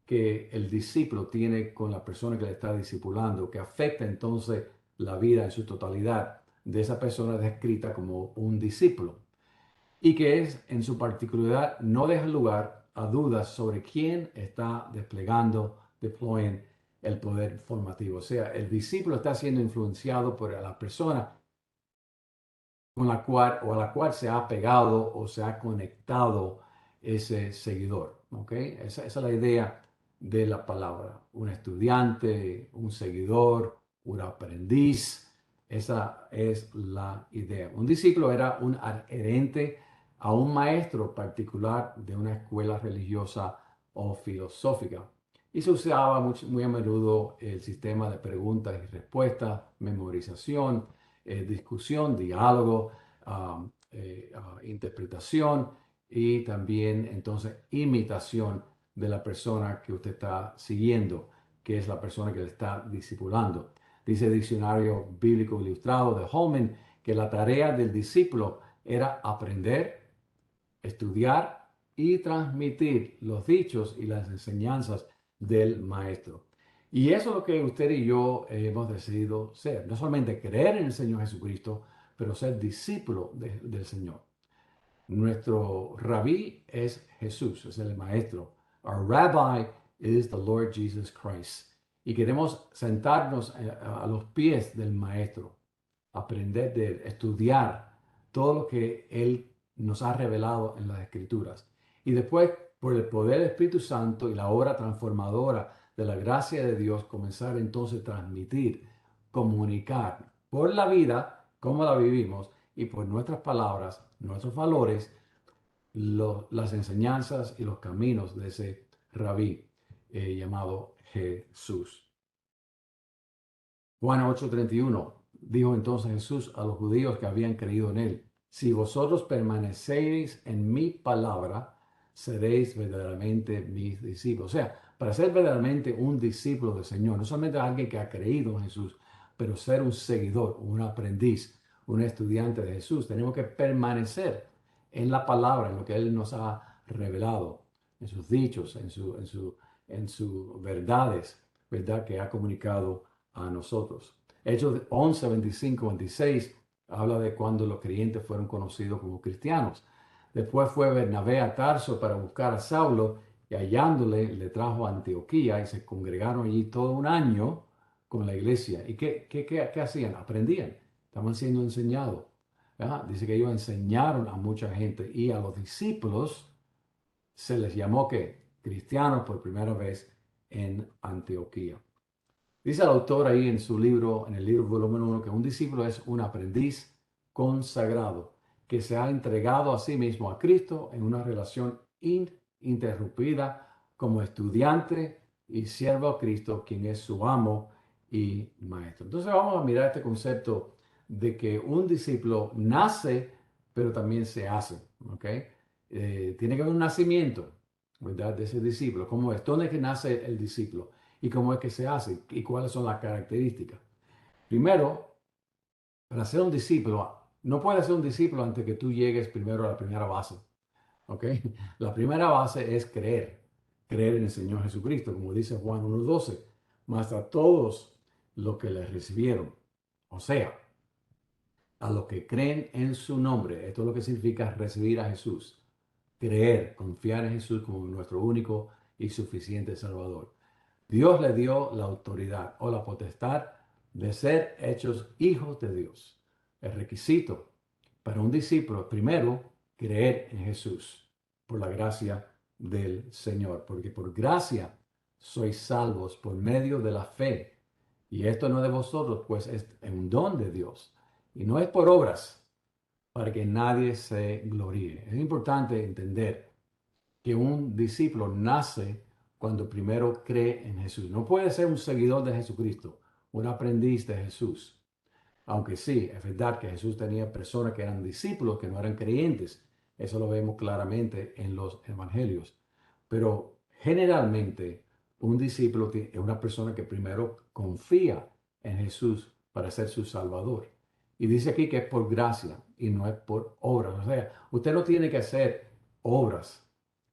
[SPEAKER 1] que el discípulo tiene con la persona que le está discipulando, que afecta entonces la vida en su totalidad de esa persona descrita como un discípulo y que es en su particularidad no deja lugar a dudas sobre quién está deploying el poder formativo. O sea, el discípulo está siendo influenciado por la persona con la cual o a la cual se ha pegado o se ha conectado ese seguidor. ¿Ok? Esa es la idea de la palabra. Un estudiante, un seguidor, un aprendiz. Esa es la idea. Un discípulo era un adherente a un maestro particular de una escuela religiosa o filosófica. Y se usaba muy a menudo el sistema de preguntas y respuestas, memorización, discusión, diálogo, interpretación y también entonces imitación de la persona que usted está siguiendo, que es la persona que le está discipulando. Dice el Diccionario Bíblico Ilustrado de Holman que la tarea del discípulo era aprender, estudiar y transmitir los dichos y las enseñanzas del maestro. Y eso es lo que usted y yo hemos decidido ser. No solamente creer en el Señor Jesucristo, pero ser discípulo del Señor. Nuestro rabí es Jesús, es el maestro. Our rabbi is the Lord Jesus Christ. Y queremos sentarnos a los pies del maestro, aprender de él, estudiar todo lo que él nos ha revelado en las Escrituras. Y después, por el poder del Espíritu Santo y la obra transformadora de la gracia de Dios, comenzar entonces a transmitir, comunicar por la vida, como la vivimos, y por nuestras palabras, nuestros valores, las enseñanzas y los caminos de ese rabí llamado Jesús. Juan 8:31 dijo entonces Jesús a los judíos que habían creído en él: si vosotros permanecéis en mi palabra, seréis verdaderamente mis discípulos. O sea, para ser verdaderamente un discípulo del Señor, no solamente alguien que ha creído en Jesús, pero ser un seguidor, un aprendiz, un estudiante de Jesús, tenemos que permanecer en la palabra, en lo que Él nos ha revelado, en sus dichos, en sus verdades, ¿verdad? Que ha comunicado a nosotros. Hechos 11, 25, 26 habla de cuando los creyentes fueron conocidos como cristianos. Después fue Bernabé a Tarso para buscar a Saulo y hallándole le trajo a Antioquía y se congregaron allí todo un año con la iglesia. ¿Y qué hacían? Aprendían, estaban siendo enseñados. ¿Verdad? Dice que ellos enseñaron a mucha gente y a los discípulos se les llamó que cristianos por primera vez en Antioquía. Dice el autor ahí en su libro, en el libro volumen 1, que un discípulo es un aprendiz consagrado que se ha entregado a sí mismo a Cristo en una relación ininterrumpida como estudiante y siervo a Cristo, quien es su amo y maestro. Entonces vamos a mirar este concepto de que un discípulo nace, pero también se hace, ¿ok? Tiene que haber un nacimiento, ¿verdad? De ese discípulo. ¿Cómo es? ¿Dónde es que nace el discípulo? ¿Y cómo es que se hace? ¿Y cuáles son las características? Primero, para ser un discípulo, no puedes ser un discípulo antes que tú llegues primero a la primera base. ¿Ok? La primera base es creer. Creer en el Señor Jesucristo, como dice Juan 1:12. Mas a todos los que le recibieron, o sea, a los que creen en su nombre. Esto es lo que significa recibir a Jesús. Creer, confiar en Jesús como nuestro único y suficiente Salvador. Dios le dio la autoridad o la potestad de ser hechos hijos de Dios. El requisito para un discípulo es primero creer en Jesús por la gracia del Señor, porque por gracia sois salvos por medio de la fe. Y esto no es de vosotros, pues es un don de Dios. Y no es por obras para que nadie se gloríe. Es importante entender que un discípulo nace cuando primero cree en Jesús. No puede ser un seguidor de Jesucristo, un aprendiz de Jesús. Aunque sí, es verdad que Jesús tenía personas que eran discípulos, que no eran creyentes. Eso lo vemos claramente en los evangelios. Pero generalmente un discípulo es una persona que primero confía en Jesús para ser su Salvador. Y dice aquí que es por gracia y no es por obras. O sea, usted no tiene que hacer obras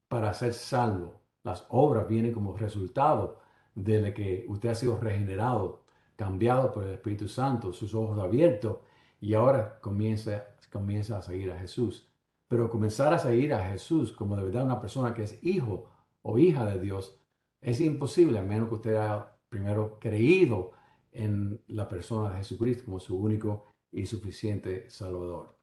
[SPEAKER 1] para ser salvo. Las obras vienen como resultado de que usted ha sido regenerado, cambiado por el Espíritu Santo, sus ojos abiertos, y ahora comienza a seguir a Jesús. Pero comenzar a seguir a Jesús como de verdad una persona que es hijo o hija de Dios es imposible a menos que usted haya primero creído en la persona de Jesucristo como su único y suficiente Salvador.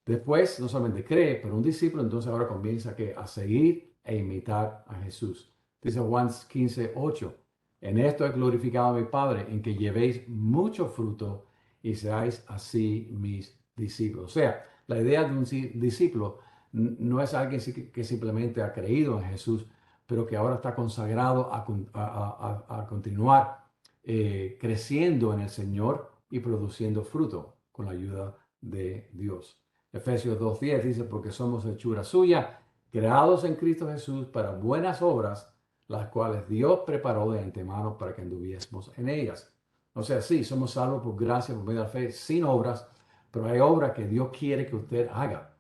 [SPEAKER 1] Después, no solamente cree, pero un discípulo entonces ahora comienza a seguir e imitar a Jesús. Dice Juan 15:8. En esto he glorificado a mi Padre, en que llevéis mucho fruto y seáis así mis discípulos. O sea, la idea de un discípulo no es alguien que simplemente ha creído en Jesús, pero que ahora está consagrado a continuar creciendo en el Señor y produciendo fruto con la ayuda de Dios. Efesios 2:10 dice, porque somos hechura suya, creados en Cristo Jesús para buenas obras, las cuales Dios preparó de antemano para que anduviésemos en ellas. O sea, sí, somos salvos por gracia, por medio de la fe, sin obras, pero hay obras que Dios quiere que usted haga.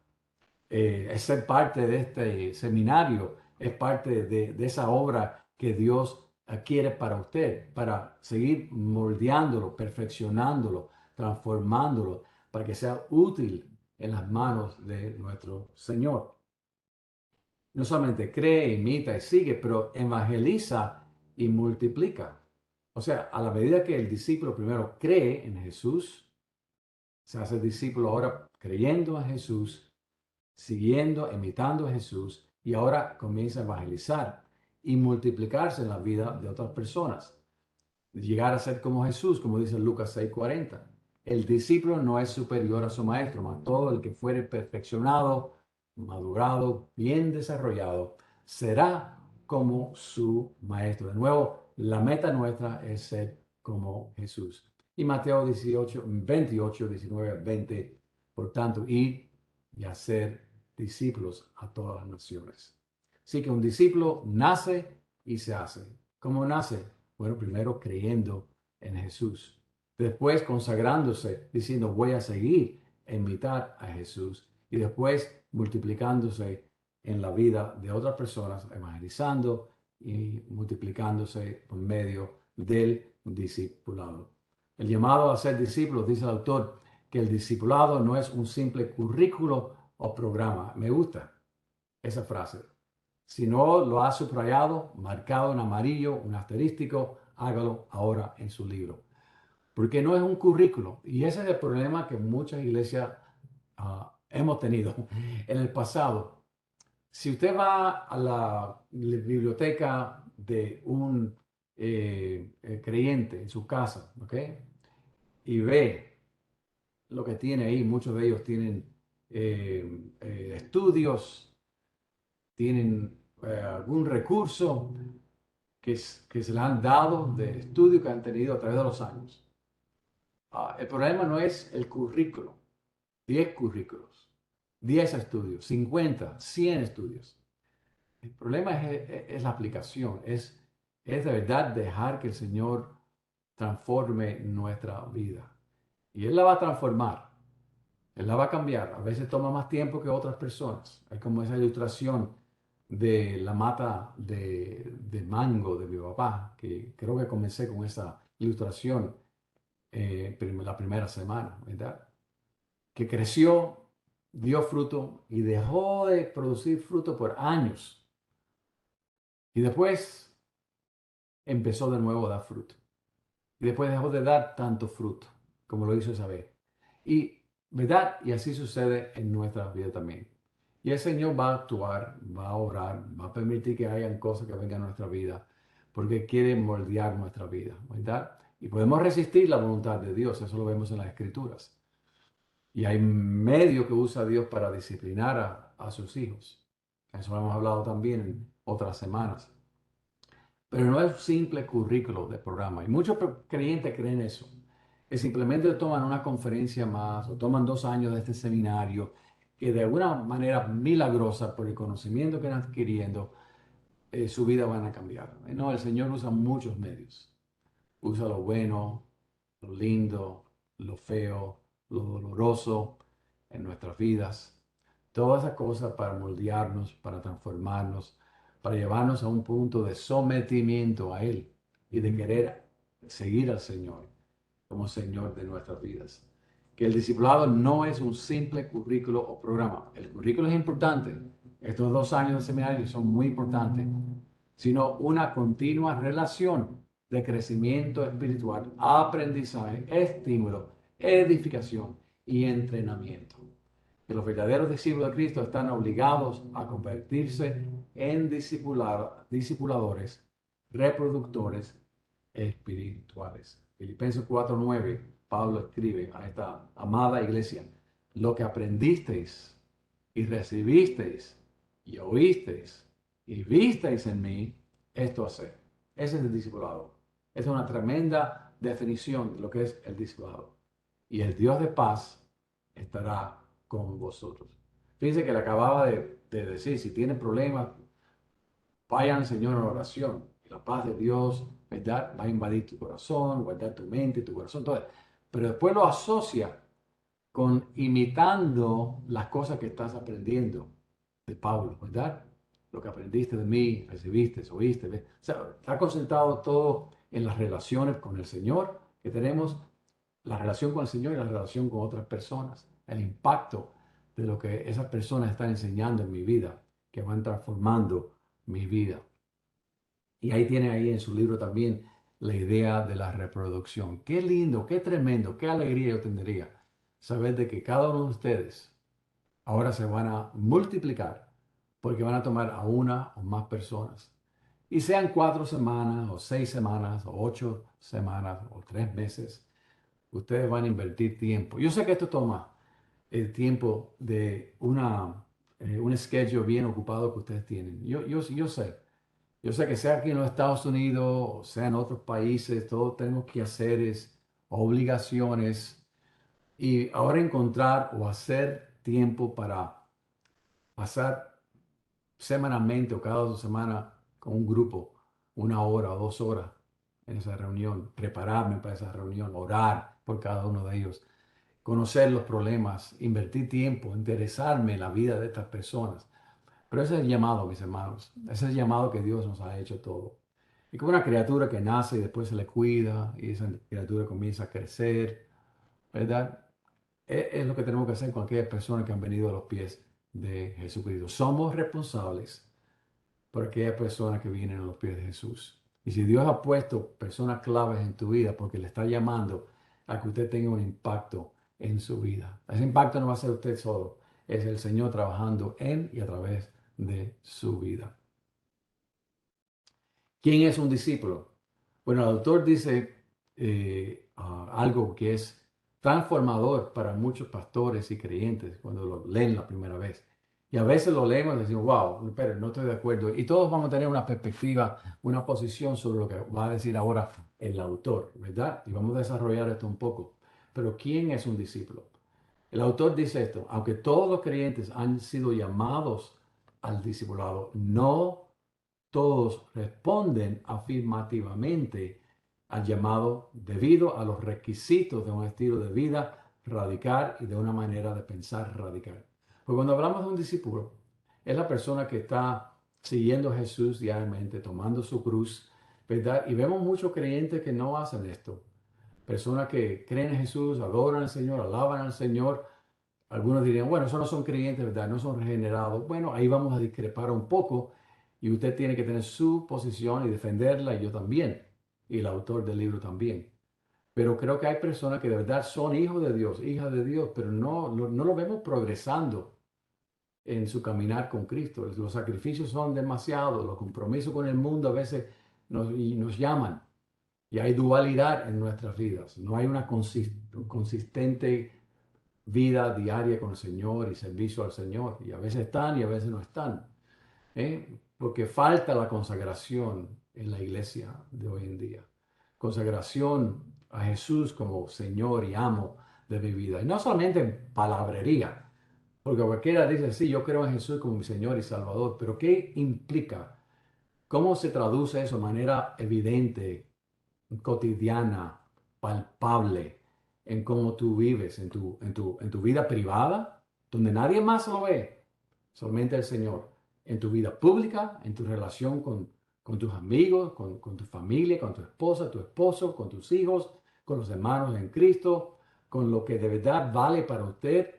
[SPEAKER 1] Es ser parte de este seminario, es parte de esa obra que Dios quiere para usted, para seguir moldeándolo, perfeccionándolo, transformándolo, para que sea útil en las manos de nuestro Señor. No solamente cree, imita y sigue, pero evangeliza y multiplica. O sea, a la medida que el discípulo primero cree en Jesús, se hace discípulo ahora creyendo en Jesús, siguiendo, imitando a Jesús, y ahora comienza a evangelizar y multiplicarse en la vida de otras personas. Llegar a ser como Jesús, como dice Lucas 6:40. El discípulo no es superior a su maestro, mas todo el que fuere perfeccionado, madurado, bien desarrollado, será como su maestro. De nuevo, la meta nuestra es ser como Jesús. Y Mateo 28, 19, 20, por tanto, ir y hacer discípulos a todas las naciones. Así que un discípulo nace y se hace. ¿Cómo nace? Bueno, primero creyendo en Jesús. Después consagrándose, diciendo voy a seguir a imitar a Jesús. Y después multiplicándose en la vida de otras personas, evangelizando y multiplicándose por medio del discipulado. El llamado a ser discípulos, dice el autor, que el discipulado no es un simple currículo o programa. Me gusta esa frase. Si no lo ha subrayado, marcado en amarillo, un asterístico, hágalo ahora en su libro. Porque no es un currículo. Y ese es el problema que muchas iglesias hemos tenido en el pasado. Si usted va a la biblioteca de un creyente en su casa, ¿ok? Y ve lo que tiene ahí, muchos de ellos tienen estudios, tienen algún recurso que se le han dado de estudio que han tenido a través de los años. El problema no es el currículo, 10 currículos, 10 estudios, 50, 100 estudios. El problema es la aplicación, es de verdad dejar que el Señor transforme nuestra vida. Y Él la va a transformar, Él la va a cambiar. A veces toma más tiempo que otras personas. Es como esa ilustración de la mata de mango de mi papá, que creo que comencé con esa ilustración la primera semana, ¿verdad? Que creció, dio fruto y dejó de producir fruto por años. Y después empezó de nuevo a dar fruto. Y después dejó de dar tanto fruto como lo hizo esa vez. Y, ¿verdad? Y así sucede en nuestra vida también. Y el Señor va a actuar, va a orar, va a permitir que hayan cosas que vengan a nuestra vida, porque quiere moldear nuestra vida, ¿verdad? Y podemos resistir la voluntad de Dios, eso lo vemos en las Escrituras. Y hay medio que usa Dios para disciplinar a sus hijos. Eso lo hemos hablado también en otras semanas. Pero no es un simple currículo de programa. Y muchos creyentes creen eso. Que simplemente toman una conferencia más o toman 2 años de este seminario que de alguna manera milagrosa por el conocimiento que están adquiriendo, su vida van a cambiar. No, el Señor usa muchos medios. Usa lo bueno, lo lindo, lo feo, lo doloroso en nuestras vidas. Todas esas cosas para moldearnos, para transformarnos, para llevarnos a un punto de sometimiento a Él y de querer seguir al Señor como Señor de nuestras vidas. Que el discipulado no es un simple currículo o programa. El currículo es importante. Estos 2 años de seminario son muy importantes, sino una continua relación de crecimiento espiritual, aprendizaje, estímulo, edificación y entrenamiento. Que los verdaderos discípulos de Cristo están obligados a convertirse en discipuladores, reproductores espirituales. Filipenses 4:9, Pablo escribe a esta amada iglesia: lo que aprendisteis y recibisteis y oísteis y visteis en mí, esto haced. Ese es el discipulado. Esa es una tremenda definición de lo que es el discipulado. Y el Dios de paz estará con vosotros. Fíjense que le acababa de decir, si tienen problemas, vayan al Señor en oración. La paz de Dios, ¿verdad? Va a invadir tu corazón, guardar tu mente, tu corazón, todo. Pero después lo asocia con imitando las cosas que estás aprendiendo de Pablo, ¿verdad? Lo que aprendiste de mí, recibiste, oíste, ¿ves? O sea, está concentrado todo en las relaciones con el Señor que tenemos, la relación con el Señor y la relación con otras personas, el impacto de lo que esas personas están enseñando en mi vida, que van transformando mi vida. Y ahí tiene ahí en su libro también la idea de la reproducción. Qué lindo, qué tremendo, qué alegría yo tendría saber de que cada uno de ustedes ahora se van a multiplicar porque van a tomar a una o más personas. Y sean 4 semanas o 6 semanas o 8 semanas o 3 meses, ustedes van a invertir tiempo. Yo sé que esto toma el tiempo de un schedule bien ocupado que ustedes tienen. Yo sé. Yo sé que sea aquí en los Estados Unidos o sea en otros países, todos tenemos que hacer es obligaciones y ahora encontrar o hacer tiempo para pasar semanalmente o cada 2 semanas con un grupo, 1 hora o 2 horas en esa reunión, prepararme para esa reunión, orar por cada uno de ellos, conocer los problemas, invertir tiempo, interesarme en la vida de estas personas. Pero ese es el llamado, mis hermanos. Ese es el llamado que Dios nos ha hecho todo. Y como una criatura que nace y después se le cuida y esa criatura comienza a crecer, ¿verdad? Es lo que tenemos que hacer con aquellas personas que han venido a los pies de Jesucristo. Somos responsables por aquellas personas que vienen a los pies de Jesús. Y si Dios ha puesto personas claves en tu vida porque le está llamando a que usted tenga un impacto en su vida. Ese impacto no va a ser usted solo, es el Señor trabajando en y a través de su vida. ¿Quién es un discípulo? Bueno, el autor dice algo que es transformador para muchos pastores y creyentes cuando lo leen la primera vez. Y a veces lo leemos y decimos, wow, pero no estoy de acuerdo. Y todos vamos a tener una perspectiva, una posición sobre lo que va a decir ahora el autor, ¿verdad? Y vamos a desarrollar esto un poco. Pero ¿quién es un discípulo? El autor dice esto, aunque todos los creyentes han sido llamados al discipulado, no todos responden afirmativamente al llamado debido a los requisitos de un estilo de vida radical y de una manera de pensar radical. Porque cuando hablamos de un discípulo, es la persona que está siguiendo a Jesús diariamente, tomando su cruz, ¿verdad? Y vemos muchos creyentes que no hacen esto. Personas que creen en Jesús, adoran al Señor, alaban al Señor. Algunos dirían, bueno, esos no son creyentes, ¿verdad? No son regenerados. Bueno, ahí vamos a discrepar un poco y usted tiene que tener su posición y defenderla y yo también, y el autor del libro también. Pero creo que hay personas que de verdad son hijos de Dios, hijas de Dios, pero no lo vemos progresando en su caminar con Cristo. Los sacrificios son demasiados, los compromisos con el mundo a veces nos llaman y hay dualidad en nuestras vidas. No hay una consistente vida diaria con el Señor y servicio al Señor. Y a veces están y a veces no están. Porque falta la consagración en la iglesia de hoy en día. Consagración a Jesús como Señor y amo de mi vida. Y no solamente en palabrería, porque cualquiera dice, sí, yo creo en Jesús como mi Señor y Salvador, pero ¿qué implica? ¿Cómo se traduce eso de manera evidente, cotidiana, palpable, en cómo tú vives, en tu vida privada, donde nadie más lo ve, solamente el Señor, en tu vida pública, en tu relación con tus amigos, con tu familia, con tu esposa, tu esposo, con tus hijos, con los hermanos en Cristo, con lo que de verdad vale para usted,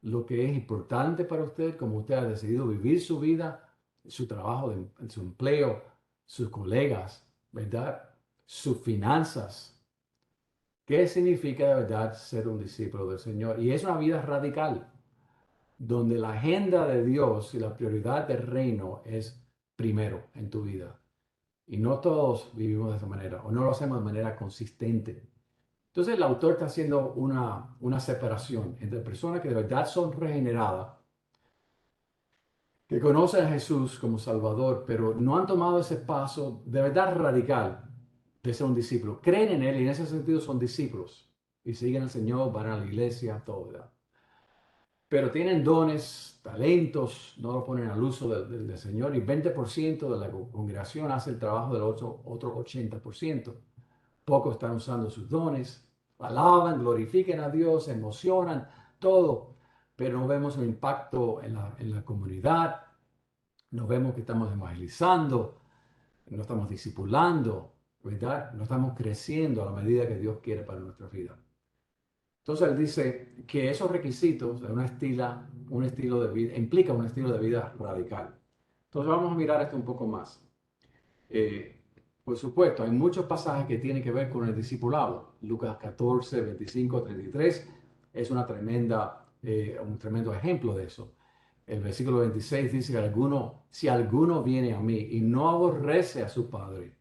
[SPEAKER 1] lo que es importante para usted, como usted ha decidido vivir su vida, su trabajo, su empleo, sus colegas, ¿verdad? Sus finanzas. ¿Qué significa de verdad ser un discípulo del Señor? Y es una vida radical, donde la agenda de Dios y la prioridad del reino es primero en tu vida. Y no todos vivimos de esa manera, o no lo hacemos de manera consistente. Entonces el autor está haciendo una separación entre personas que de verdad son regeneradas, que conocen a Jesús como Salvador, pero no han tomado ese paso de verdad radical de ser un discípulo. Creen en Él y en ese sentido son discípulos y siguen al Señor, van a la iglesia, todo, ¿verdad? Pero tienen dones, los talentos no lo ponen al uso del Señor y 20% de la congregación hace el trabajo del otro 80%. Pocos están usando sus dones, alaban, glorifiquen a Dios, se emocionan, todo, pero no vemos el impacto en la comunidad, no vemos que estamos evangelizando, no estamos discipulando, ¿verdad? No estamos creciendo a la medida que Dios quiere para nuestra vida. Entonces él dice que esos requisitos de un estilo de vida, implica un estilo de vida radical. Entonces vamos a mirar esto un poco más. Eh, por supuesto, hay muchos pasajes que tienen que ver con el discipulado. Lucas 14, 25, 33 es un tremendo ejemplo de eso. El versículo 26 dice que si alguno viene a mí y no aborrece a su padre,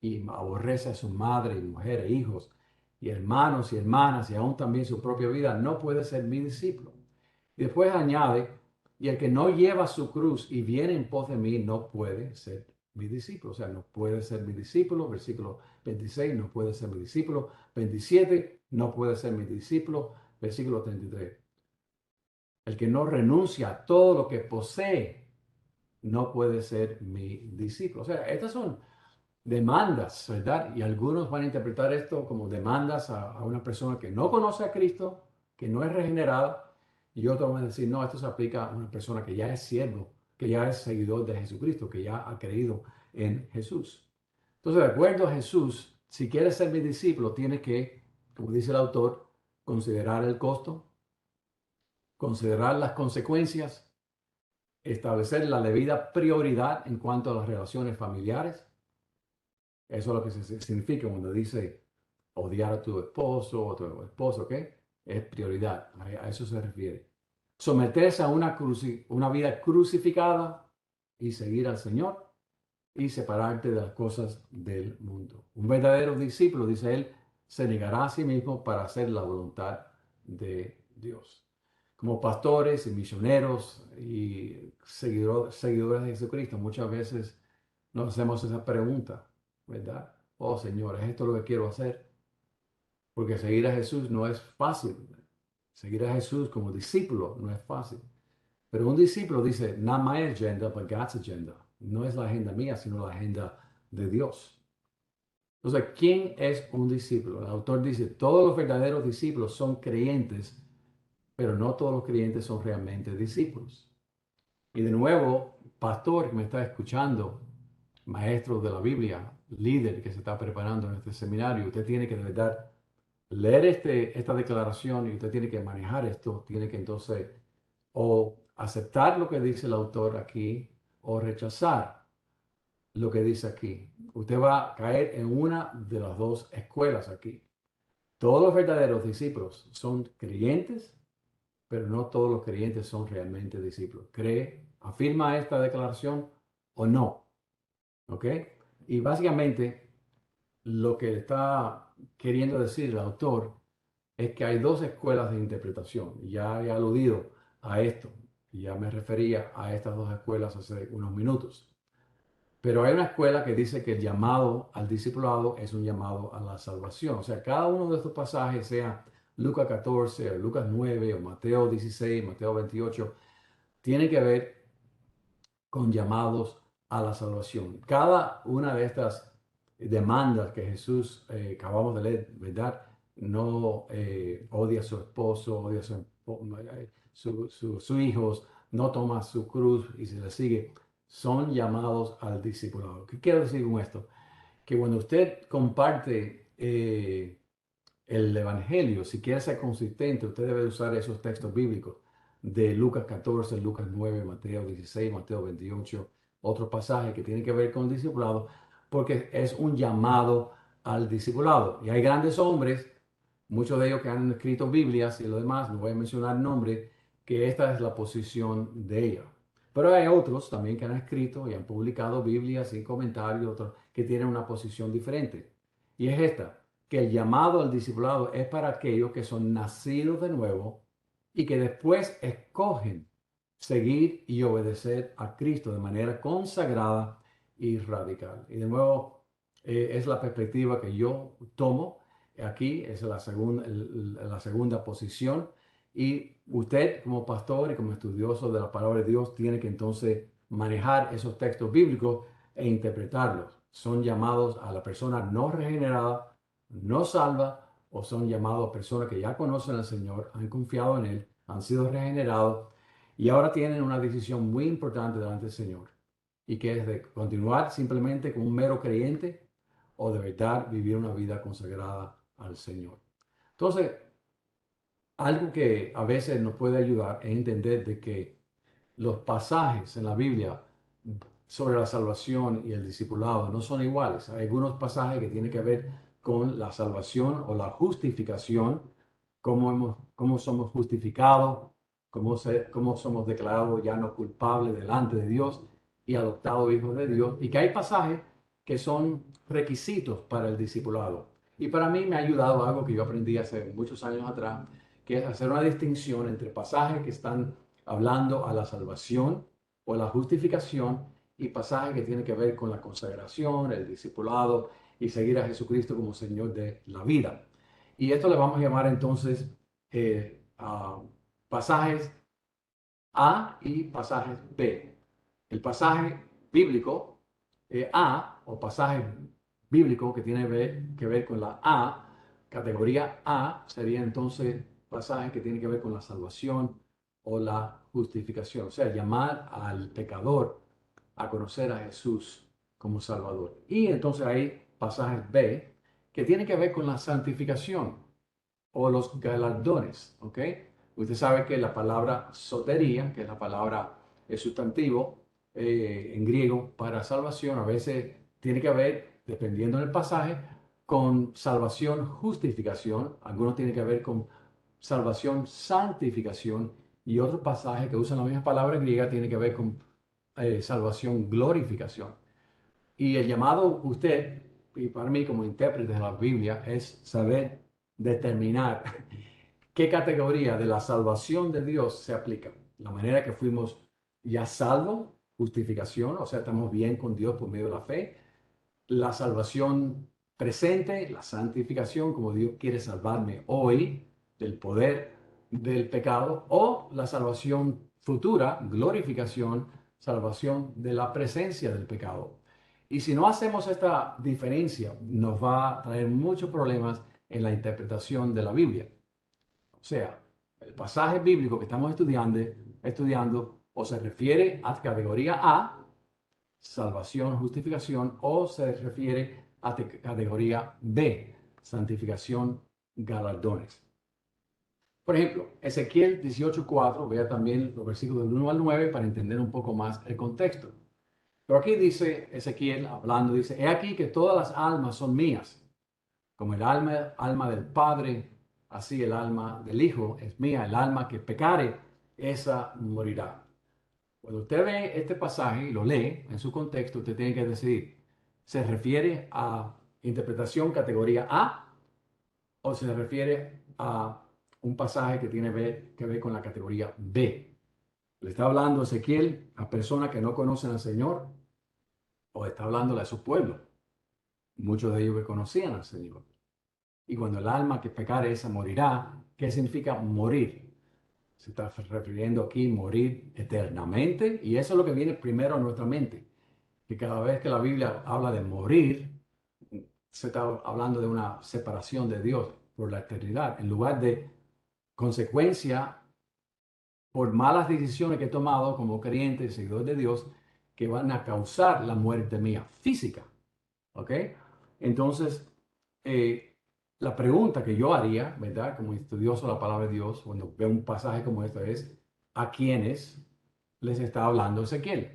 [SPEAKER 1] y aborrece a su madre y mujer e hijos, y hermanos y hermanas, y aún también su propia vida, no puede ser mi discípulo. Y después añade, y el que no lleva su cruz y viene en pos de mí, no puede ser mi discípulo. O sea, no puede ser mi discípulo. Versículo 26, no puede ser mi discípulo. 27, no puede ser mi discípulo. Versículo 33. El que no renuncia a todo lo que posee, no puede ser mi discípulo. O sea, estas son demandas, ¿verdad? Y algunos van a interpretar esto como demandas a una persona que no conoce a Cristo, que no es regenerada, y otros van a decir, no, esto se aplica a una persona que ya es siervo, que ya es seguidor de Jesucristo, que ya ha creído en Jesús. Entonces, de acuerdo a Jesús, si quieres ser mi discípulo, tienes que, como dice el autor, considerar el costo, considerar las consecuencias, establecer la debida prioridad en cuanto a las relaciones familiares. Eso es lo que significa cuando dice odiar a tu esposo o tu esposo, ¿ok? Es prioridad, a eso se refiere. Someterse a una vida crucificada y seguir al Señor y separarte de las cosas del mundo. Un verdadero discípulo, dice él, se negará a sí mismo para hacer la voluntad de Dios. Como pastores y misioneros y seguidores de Jesucristo, muchas veces nos hacemos esa pregunta, ¿verdad? Oh Señor, ¿es esto lo que quiero hacer? Porque seguir a Jesús no es fácil. Seguir a Jesús como discípulo no es fácil. Pero un discípulo dice, not my agenda, but God's agenda. No es la agenda mía, sino la agenda de Dios. Entonces, ¿quién es un discípulo? El autor dice, todos los verdaderos discípulos son creyentes, pero no todos los creyentes son realmente discípulos. Y de nuevo, pastor que me está escuchando, maestro de la Biblia, líder que se está preparando en este seminario, usted tiene que de verdad leer esta declaración y usted tiene que manejar esto, tiene que entonces o aceptar lo que dice el autor aquí o rechazar lo que dice aquí. Usted va a caer en una de las dos escuelas aquí. Todos los verdaderos discípulos son creyentes, pero no todos los creyentes son realmente discípulos. ¿Cree, afirma esta declaración o no? ¿Ok? Y básicamente lo que está queriendo decir el autor es que hay dos escuelas de interpretación. Ya he aludido a esto, y ya me refería a estas dos escuelas hace unos minutos. Pero hay una escuela que dice que el llamado al discipulado es un llamado a la salvación. O sea, cada uno de estos pasajes, sea Lucas 14, o Lucas 9, o Mateo 16, Mateo 28, tiene que ver con llamados a la salvación. Cada una de estas demandas que Jesús, acabamos de leer, ¿verdad? No odia a su esposo, odia a sus hijos, no toma su cruz y se le sigue. Son llamados al discipulado. ¿Qué quiero decir con esto? Que cuando usted comparte el Evangelio, si quiere ser consistente, usted debe usar esos textos bíblicos de Lucas 14, Lucas 9, Mateo 16, Mateo 28, otros pasajes que tienen que ver con el discipulado, porque es un llamado al discipulado. Y hay grandes hombres, muchos de ellos que han escrito Biblias y lo demás, no voy a mencionar nombres, que esta es la posición de ellos. Pero hay otros también que han escrito y han publicado Biblias y comentarios, otros que tienen una posición diferente. Y es esta, que el llamado al discipulado es para aquellos que son nacidos de nuevo y que después escogen seguir y obedecer a Cristo de manera consagrada y radical. Y de nuevo, es la perspectiva que yo tomo. Aquí es la segunda posición Y usted como pastor y como estudioso de la palabra de Dios tiene que entonces manejar esos textos bíblicos e interpretarlos. Son llamados a la persona no regenerada, no salva, o son llamados a personas que ya conocen al Señor, han confiado en Él, han sido regenerados y ahora tienen una decisión muy importante delante del Señor. Y que es de continuar simplemente como un mero creyente o de verdad vivir una vida consagrada al Señor. Entonces, algo que a veces nos puede ayudar es entender de que los pasajes en la Biblia sobre la salvación y el discipulado no son iguales. Hay algunos pasajes que tienen que ver con la salvación o la justificación, cómo somos justificados, cómo somos declarados ya no culpables delante de Dios y adoptados hijos de Dios, y que hay pasajes que son requisitos para el discipulado. Y para mí me ha ayudado algo que yo aprendí hace muchos años atrás, que es hacer una distinción entre pasajes que están hablando a la salvación o la justificación y pasajes que tienen que ver con la consagración, el discipulado y seguir a Jesucristo como Señor de la vida. Y esto le vamos a llamar entonces pasajes A y pasajes B. El pasaje bíblico A o pasaje bíblico que tiene que ver con la A, categoría A, sería entonces pasaje que tiene que ver con la salvación o la justificación. O sea, llamar al pecador a conocer a Jesús como Salvador. Y entonces hay pasajes B que tienen que ver con la santificación o los galardones, ¿ok? Usted sabe que la palabra sotería, que es la palabra el sustantivo en griego para salvación, a veces tiene que ver, dependiendo del pasaje, con salvación, justificación. Algunos tienen que ver con salvación, santificación. Y otros pasajes que usan la misma palabra griega tienen que ver con salvación, glorificación. Y el llamado usted, y para mí como intérprete de la Biblia, es saber determinar qué categoría de la salvación de Dios se aplica. La manera que fuimos ya salvos, justificación, o sea, estamos bien con Dios por medio de la fe. La salvación presente, la santificación, como Dios quiere salvarme hoy del poder del pecado, o la salvación futura, glorificación, salvación de la presencia del pecado. Y si no hacemos esta diferencia, nos va a traer muchos problemas en la interpretación de la Biblia. O sea, el pasaje bíblico que estamos estudiando o se refiere a categoría A, salvación, justificación, o se refiere a categoría B, santificación, galardones. Por ejemplo, Ezequiel 18:4, vea también los versículos del 1 al 9 para entender un poco más el contexto. Pero aquí dice Ezequiel, hablando, dice, he aquí que todas las almas son mías, como el alma del Padre, así el alma del Hijo es mía, el alma que pecare, esa morirá. Cuando usted ve este pasaje y lo lee en su contexto, usted tiene que decidir, ¿se refiere a interpretación categoría A o se refiere a un pasaje que tiene que ver con la categoría B? ¿Le está hablando Ezequiel a personas que no conocen al Señor o está hablándole a su pueblo? Muchos de ellos que conocían al Señor. Y cuando el alma que pecare esa morirá, ¿qué significa morir? Se está refiriendo aquí morir eternamente y eso es lo que viene primero a nuestra mente, que cada vez que la Biblia habla de morir, se está hablando de una separación de Dios por la eternidad, en lugar de consecuencia por malas decisiones que he tomado como creyente y seguidor de Dios que van a causar la muerte mía física. ¿Ok? Entonces, la pregunta que yo haría, ¿verdad? Como estudioso de la palabra de Dios, cuando veo un pasaje como este es, ¿a quiénes les está hablando Ezequiel?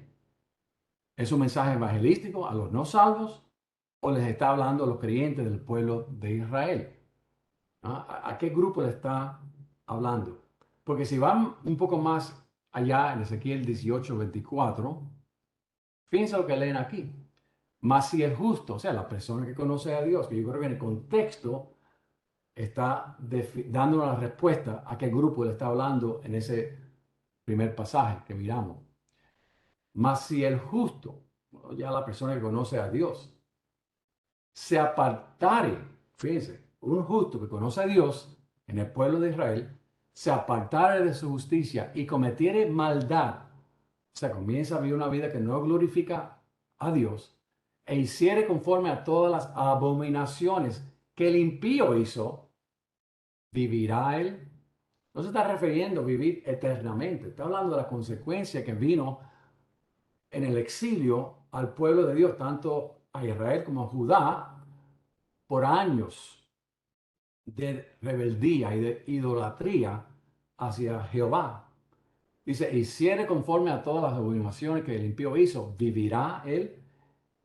[SPEAKER 1] ¿Es un mensaje evangelístico a los no salvos o les está hablando a los creyentes del pueblo de Israel? ¿Ah? ¿A qué grupo le está hablando? Porque si van un poco más allá en Ezequiel 18:24, fíjense lo que leen aquí. Mas si el justo, o sea, la persona que conoce a Dios, que yo creo que en el contexto está dando una respuesta a qué grupo le está hablando en ese primer pasaje que miramos. Mas si el justo, ya la persona que conoce a Dios, se apartare, fíjense, un justo que conoce a Dios en el pueblo de Israel, se apartare de su justicia y cometiere maldad, o sea, comienza a vivir una vida que no glorifica a Dios, e hiciere conforme a todas las abominaciones que el impío hizo, vivirá él. No se está refiriendo a vivir eternamente, está hablando de la consecuencia que vino en el exilio al pueblo de Dios, tanto a Israel como a Judá, por años de rebeldía y de idolatría hacia Jehová. Dice, hiciere conforme a todas las abominaciones que el impío hizo, vivirá él.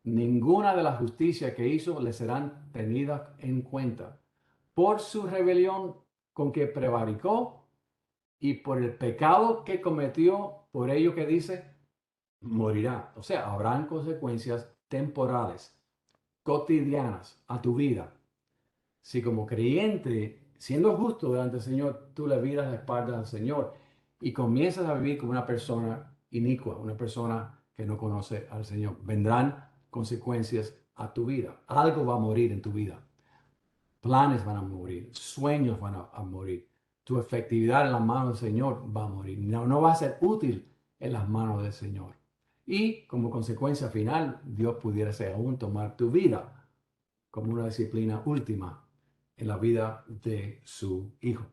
[SPEAKER 1] Ninguna de las justicias que hizo le serán tenidas en cuenta. Por su rebelión con que prevaricó y por el pecado que cometió, por ello que dice, morirá. O sea, habrán consecuencias temporales, cotidianas a tu vida. Si como creyente, siendo justo delante del Señor, tú le viras la espalda al Señor y comienzas a vivir como una persona inicua, una persona que no conoce al Señor, vendrán consecuencias a tu vida. Algo va a morir en tu vida. Planes van a morir, sueños van a morir. Tu efectividad en las manos del Señor va a morir. No, no va a ser útil en las manos del Señor. Y como consecuencia final, Dios pudiera ser aún tomar tu vida como una disciplina última en la vida de su Hijo.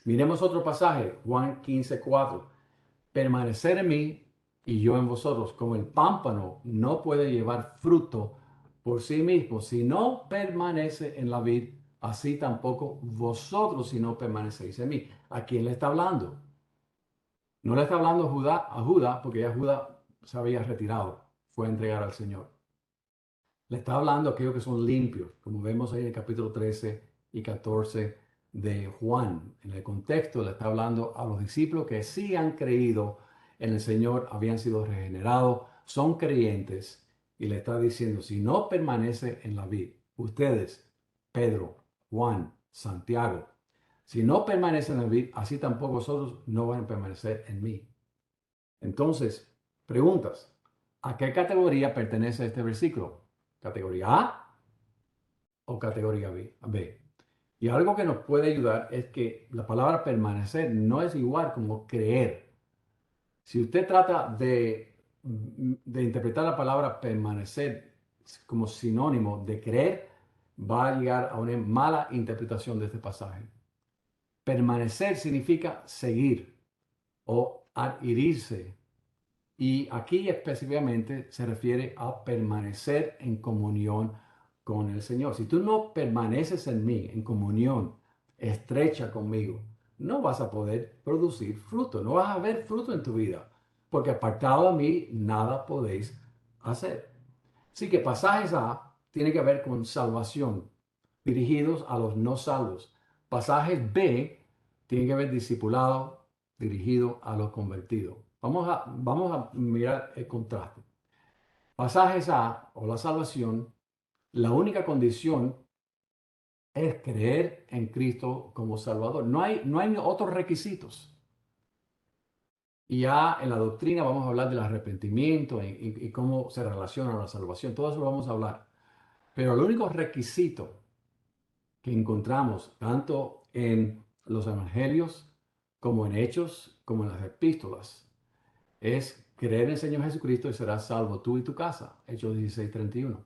[SPEAKER 1] Miremos otro pasaje, Juan 15:4. Permanecer en mí y yo en vosotros, como el pámpano no puede llevar fruto por sí mismo si no permanece en la vid, así tampoco vosotros si no permanecéis en mí. ¿A quién le está hablando? No le está hablando a Judá, porque ya Judá se había retirado, fue a entregar al Señor. Le está hablando a aquellos que son limpios, como vemos ahí en el capítulo 13 y 14 de Juan. En el contexto le está hablando a los discípulos que sí han creído en el Señor, habían sido regenerados, son creyentes, y le está diciendo, si no permanece en la vid, ustedes, Pedro, Juan, Santiago, si no permanecen en la vid, así tampoco vosotros no van a permanecer en mí. Entonces, preguntas, ¿a qué categoría pertenece este versículo? ¿Categoría A o categoría B? Y algo que nos puede ayudar es que la palabra permanecer no es igual como creer. Si usted trata de interpretar la palabra permanecer como sinónimo de creer, va a llegar a una mala interpretación de este pasaje. Permanecer significa seguir o adherirse. Y aquí específicamente se refiere a permanecer en comunión con el Señor. Si tú no permaneces en mí, en comunión estrecha conmigo, no vas a poder producir fruto, no vas a ver fruto en tu vida, porque apartado de mí nada podéis hacer. Así que pasajes A tiene que ver con salvación, dirigidos a los no salvos. Pasajes B tiene que ver discipulado, dirigido a los convertidos. Vamos a mirar el contraste. Pasajes A o la salvación, la única condición es creer en Cristo como Salvador. No hay otros requisitos. Y ya en la doctrina vamos a hablar del arrepentimiento y cómo se relaciona a la salvación. Todo eso lo vamos a hablar. Pero el único requisito que encontramos tanto en los evangelios como en Hechos, como en las epístolas, es creer en el Señor Jesucristo y serás salvo tú y tu casa. Hechos 16:31.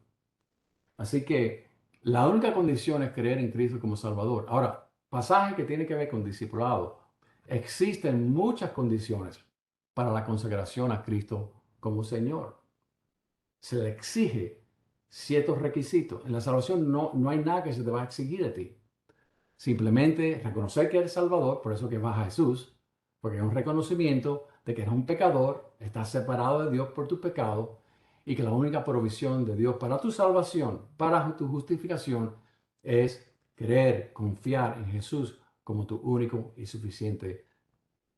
[SPEAKER 1] Así que la única condición es creer en Cristo como Salvador. Ahora, pasaje que tiene que ver con discipulado. Existen muchas condiciones para la consagración a Cristo como Señor. Se le exige ciertos requisitos. En la salvación no hay nada que se te va a exigir a ti. Simplemente reconocer que eres Salvador, por eso que vas a Jesús, porque es un reconocimiento de que eres un pecador, estás separado de Dios por tu pecado y que la única provisión de Dios para tu salvación, para tu justificación, es creer, confiar en Jesús como tu único y suficiente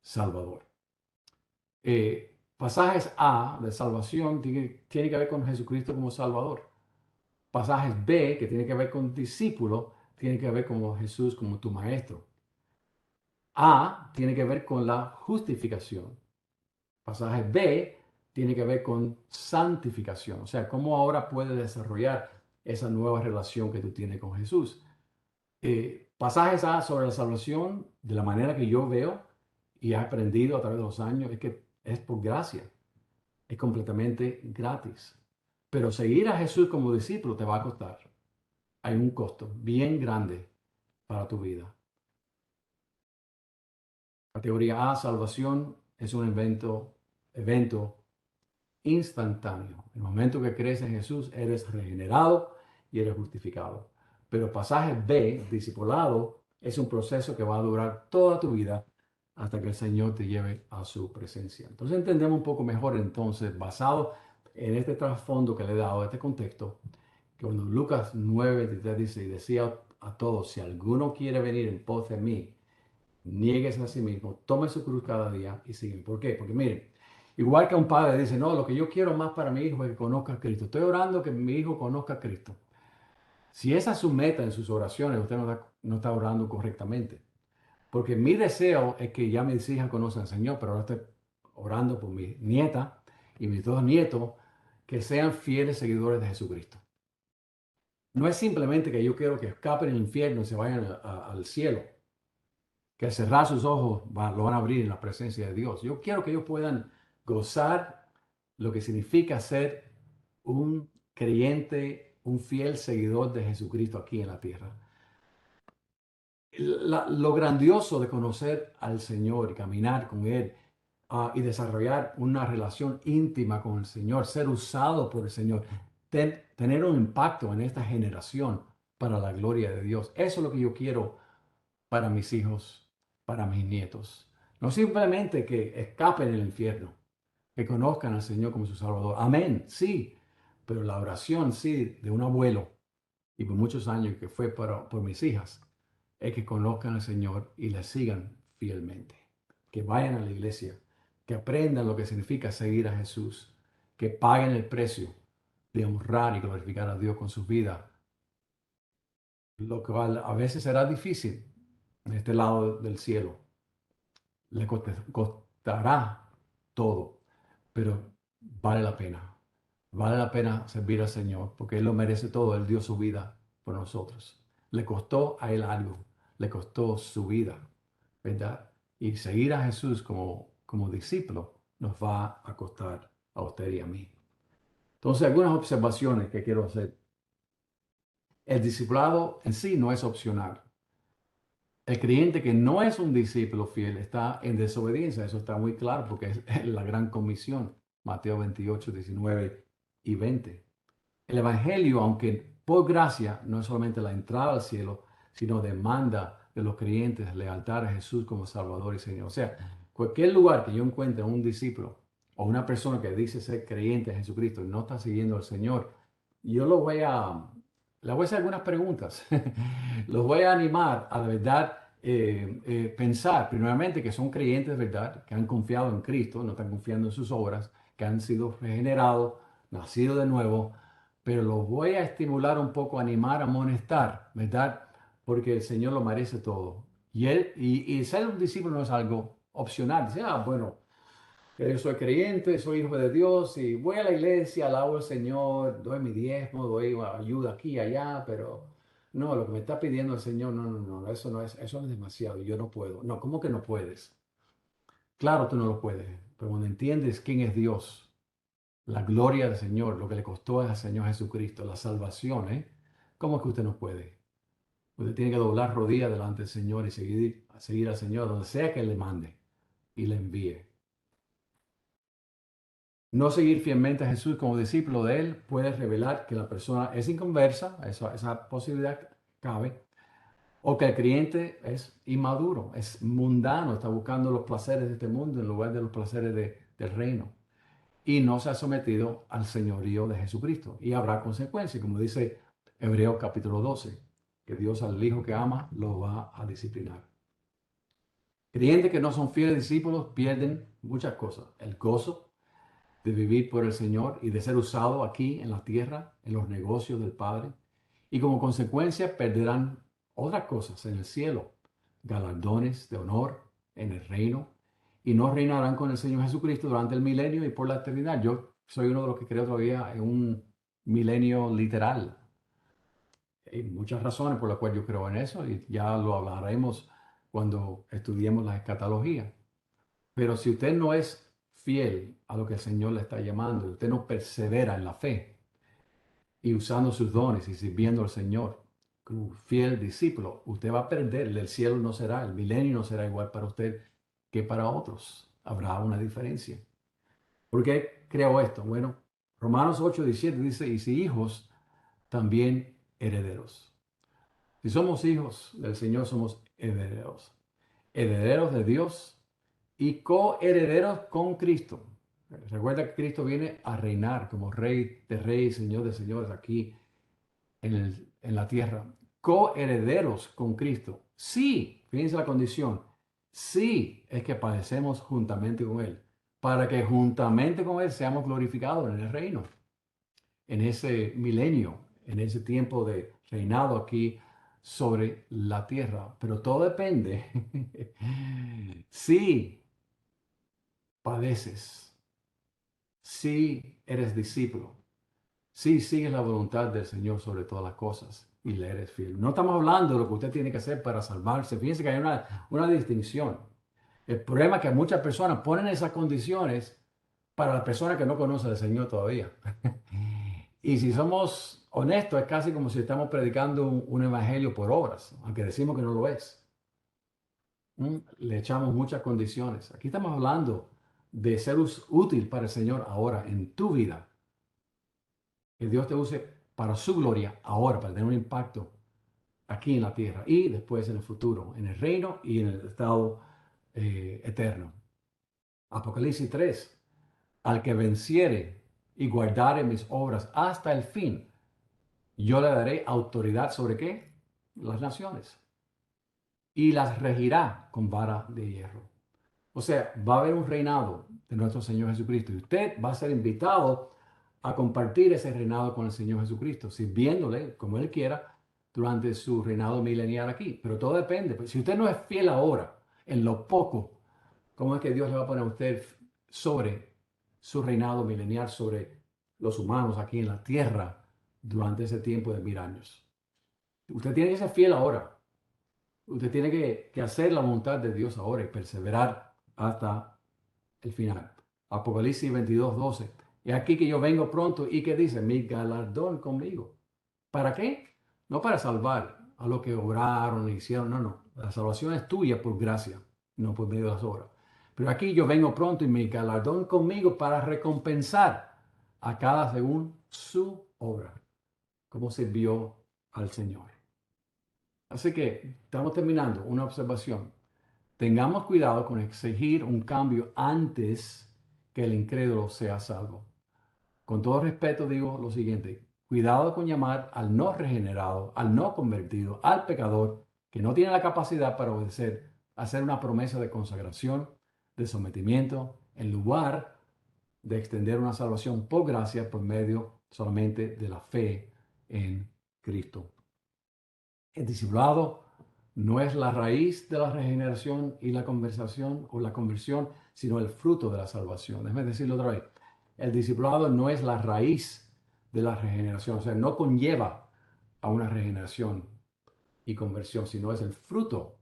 [SPEAKER 1] Salvador. Pasajes A de salvación tiene que ver con Jesucristo como Salvador. Pasajes B, que tiene que ver con discípulo, tiene que ver con Jesús como tu maestro. A tiene que ver con la justificación. Pasaje B tiene que ver con santificación, o sea, cómo ahora puedes desarrollar esa nueva relación que tú tienes con Jesús. pasajes sobre la salvación, de la manera que yo veo y he aprendido a través de los años, es que es por gracia, es completamente gratis. Pero seguir a Jesús como discípulo te va a costar. Hay un costo bien grande para tu vida. Categoría A, salvación, es un evento instantáneo. En el momento que crees en Jesús, eres regenerado y eres justificado. Pero pasaje B, discipulado, es un proceso que va a durar toda tu vida hasta que el Señor te lleve a su presencia. Entonces entendemos un poco mejor, entonces, basado en este trasfondo que le he dado, este contexto, que cuando Lucas 9:23 dice, y decía a todos, si alguno quiere venir en pos de mí, niéguese a sí mismo, tome su cruz cada día y sigue. ¿Por qué? Porque miren, igual que un padre dice, no, lo que yo quiero más para mi hijo es que conozca a Cristo. Estoy orando que mi hijo conozca a Cristo. Si esa es su meta en sus oraciones, usted no está orando correctamente. Porque mi deseo es que ya mis hijas conozcan al Señor, pero ahora estoy orando por mi nieta y mis dos nietos que sean fieles seguidores de Jesucristo. No es simplemente que yo quiero que escapen el infierno y se vayan al cielo, que al cerrar sus ojos lo van a abrir en la presencia de Dios. Yo quiero que ellos puedan gozar lo que significa ser un creyente, un fiel seguidor de Jesucristo aquí en la tierra. Lo grandioso de conocer al Señor y caminar con Él y desarrollar una relación íntima con el Señor, ser usado por el Señor, tener un impacto en esta generación para la gloria de Dios. Eso es lo que yo quiero para mis hijos, para mis nietos. No simplemente que escapen del infierno, que conozcan al Señor como su Salvador. Amén, sí, pero la oración, sí, de un abuelo y por muchos años que fue por mis hijas, es que conozcan al Señor y le sigan fielmente. Que vayan a la iglesia, que aprendan lo que significa seguir a Jesús, que paguen el precio de honrar y glorificar a Dios con su vida, lo cual a veces será difícil en este lado del cielo. Le costará todo, pero vale la pena. Vale la pena servir al Señor porque Él lo merece todo. Él dio su vida por nosotros. Le costó a Él algo. Le costó su vida, ¿verdad? Y seguir a Jesús como discípulo nos va a costar a usted y a mí. Entonces, algunas observaciones que quiero hacer. El discipulado en sí no es opcional. El creyente que no es un discípulo fiel está en desobediencia. Eso está muy claro porque es la gran comisión. Mateo 28, 19 y 20. El Evangelio, aunque por gracia, no es solamente la entrada al cielo, sino demanda de los creyentes lealtad a Jesús como Salvador y Señor. O sea, cualquier lugar que yo encuentre un discípulo o una persona que dice ser creyente en Jesucristo y no está siguiendo al Señor, yo le voy a hacer algunas preguntas. Los voy a animar a de verdad pensar, primeramente, que son creyentes, ¿verdad? Que han confiado en Cristo, no están confiando en sus obras, que han sido regenerados, nacidos de nuevo, pero los voy a estimular un poco, animar, amonestar, ¿verdad? Porque el Señor lo merece todo. Y ser un discípulo no es algo opcional. Dice, bueno, que yo soy creyente, soy hijo de Dios y voy a la iglesia, alabo al Señor, doy mi diezmo, doy ayuda aquí y allá, pero no, lo que me está pidiendo el Señor, no, no, no, eso no es demasiado, yo no puedo. No, ¿cómo que no puedes? Claro, tú no lo puedes, pero cuando entiendes quién es Dios, la gloria del Señor, lo que le costó al Señor Jesucristo, la salvación, ¿eh? ¿Cómo es que usted no puede? Usted tiene que doblar rodillas delante del Señor y seguir al Señor donde sea que Él le mande y le envíe. No seguir fielmente a Jesús como discípulo de Él puede revelar que la persona es inconversa, esa posibilidad cabe, o que el creyente es inmaduro, es mundano, está buscando los placeres de este mundo en lugar de los placeres del reino. Y no se ha sometido al señorío de Jesucristo. Y habrá consecuencias, como dice Hebreos capítulo 12, que Dios al hijo que ama lo va a disciplinar. Creyentes que no son fieles discípulos pierden muchas cosas. El gozo de vivir por el Señor y de ser usado aquí en la tierra, en los negocios del Padre. Y como consecuencia perderán otras cosas en el cielo, galardones de honor en el reino, y no reinarán con el Señor Jesucristo durante el milenio y por la eternidad. Yo soy uno de los que creo todavía en un milenio literal. Hay muchas razones por las cuales yo creo en eso y ya lo hablaremos cuando estudiemos la escatología. Pero si usted no es fiel a lo que el Señor le está llamando, usted no persevera en la fe y usando sus dones y sirviendo al Señor, como fiel discípulo, usted va a perder. El cielo no será, el milenio no será igual para usted que para otros. Habrá una diferencia. ¿Por qué creo esto? Bueno, Romanos 8:17 dice, y si hijos, también herederos. Si somos hijos del Señor, somos herederos. Herederos de Dios y coherederos con Cristo. Recuerda que Cristo viene a reinar como Rey de Reyes, Señor de Señores aquí en la tierra. Coherederos con Cristo. Sí, fíjense la condición. Sí, es que padecemos juntamente con Él, para que juntamente con Él seamos glorificados en el reino, en ese milenio, en ese tiempo de reinado aquí sobre la tierra. Pero todo depende si padeces, si eres discípulo, si sigues la voluntad del Señor sobre todas las cosas y le eres fiel. No estamos hablando de lo que usted tiene que hacer para salvarse. Fíjense que hay una distinción. El problema es que muchas personas ponen esas condiciones para la persona que no conoce al Señor todavía. Y si somos honestos, es casi como si estamos predicando un evangelio por obras, aunque decimos que no lo es. Le echamos muchas condiciones. Aquí estamos hablando de ser útil para el Señor ahora en tu vida. Que Dios te use para su gloria ahora, para tener un impacto aquí en la tierra y después en el futuro, en el reino y en el estado eterno. Apocalipsis 3. Al que venciere y guardare mis obras hasta el fin, yo le daré autoridad sobre qué? Las naciones. Y las regirá con vara de hierro. O sea, va a haber un reinado de nuestro Señor Jesucristo y usted va a ser invitado a compartir ese reinado con el Señor Jesucristo, sirviéndole como Él quiera durante su reinado milenial aquí. Pero todo depende. Pues, si usted no es fiel ahora, en lo poco, ¿cómo es que Dios le va a poner a usted sobre su reinado milenial, sobre los humanos aquí en la tierra durante ese tiempo de 1000 años? Usted tiene que ser fiel ahora. Usted tiene que hacer la voluntad de Dios ahora y perseverar hasta el final. Apocalipsis 22:12. Y aquí que yo vengo pronto y que dice, mi galardón conmigo. ¿Para qué? No para salvar a los que obraron e hicieron, no, no. La salvación es tuya por gracia, no por medio de las obras. Pero aquí yo vengo pronto y mi galardón conmigo para recompensar a cada según su obra, como sirvió al Señor. Así que estamos terminando una observación. Tengamos cuidado con exigir un cambio antes que el incrédulo sea salvo. Con todo respeto digo lo siguiente, cuidado con llamar al no regenerado, al no convertido, al pecador que no tiene la capacidad para obedecer, a hacer una promesa de consagración, de sometimiento, en lugar de extender una salvación por gracia por medio solamente de la fe en Cristo. El discipulado no es la raíz de la regeneración y la conversación o la conversión, sino el fruto de la salvación. Déjame decirlo otra vez. El discipulado no es la raíz de la regeneración, o sea, no conlleva a una regeneración y conversión, sino es el fruto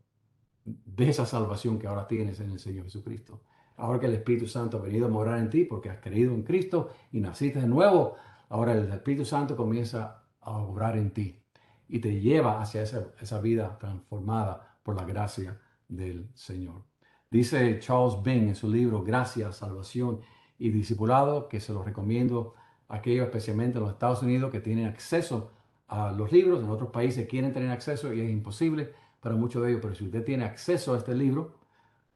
[SPEAKER 1] de esa salvación que ahora tienes en el Señor Jesucristo. Ahora que el Espíritu Santo ha venido a morar en ti porque has creído en Cristo y naciste de nuevo, ahora el Espíritu Santo comienza a obrar en ti y te lleva hacia esa vida transformada por la gracia del Señor. Dice Charles Bing en su libro Gracia, Salvación y Discipulado, que se lo recomiendo a aquellos especialmente en los Estados Unidos que tienen acceso a los libros, en otros países quieren tener acceso y es imposible para muchos de ellos, pero si usted tiene acceso a este libro,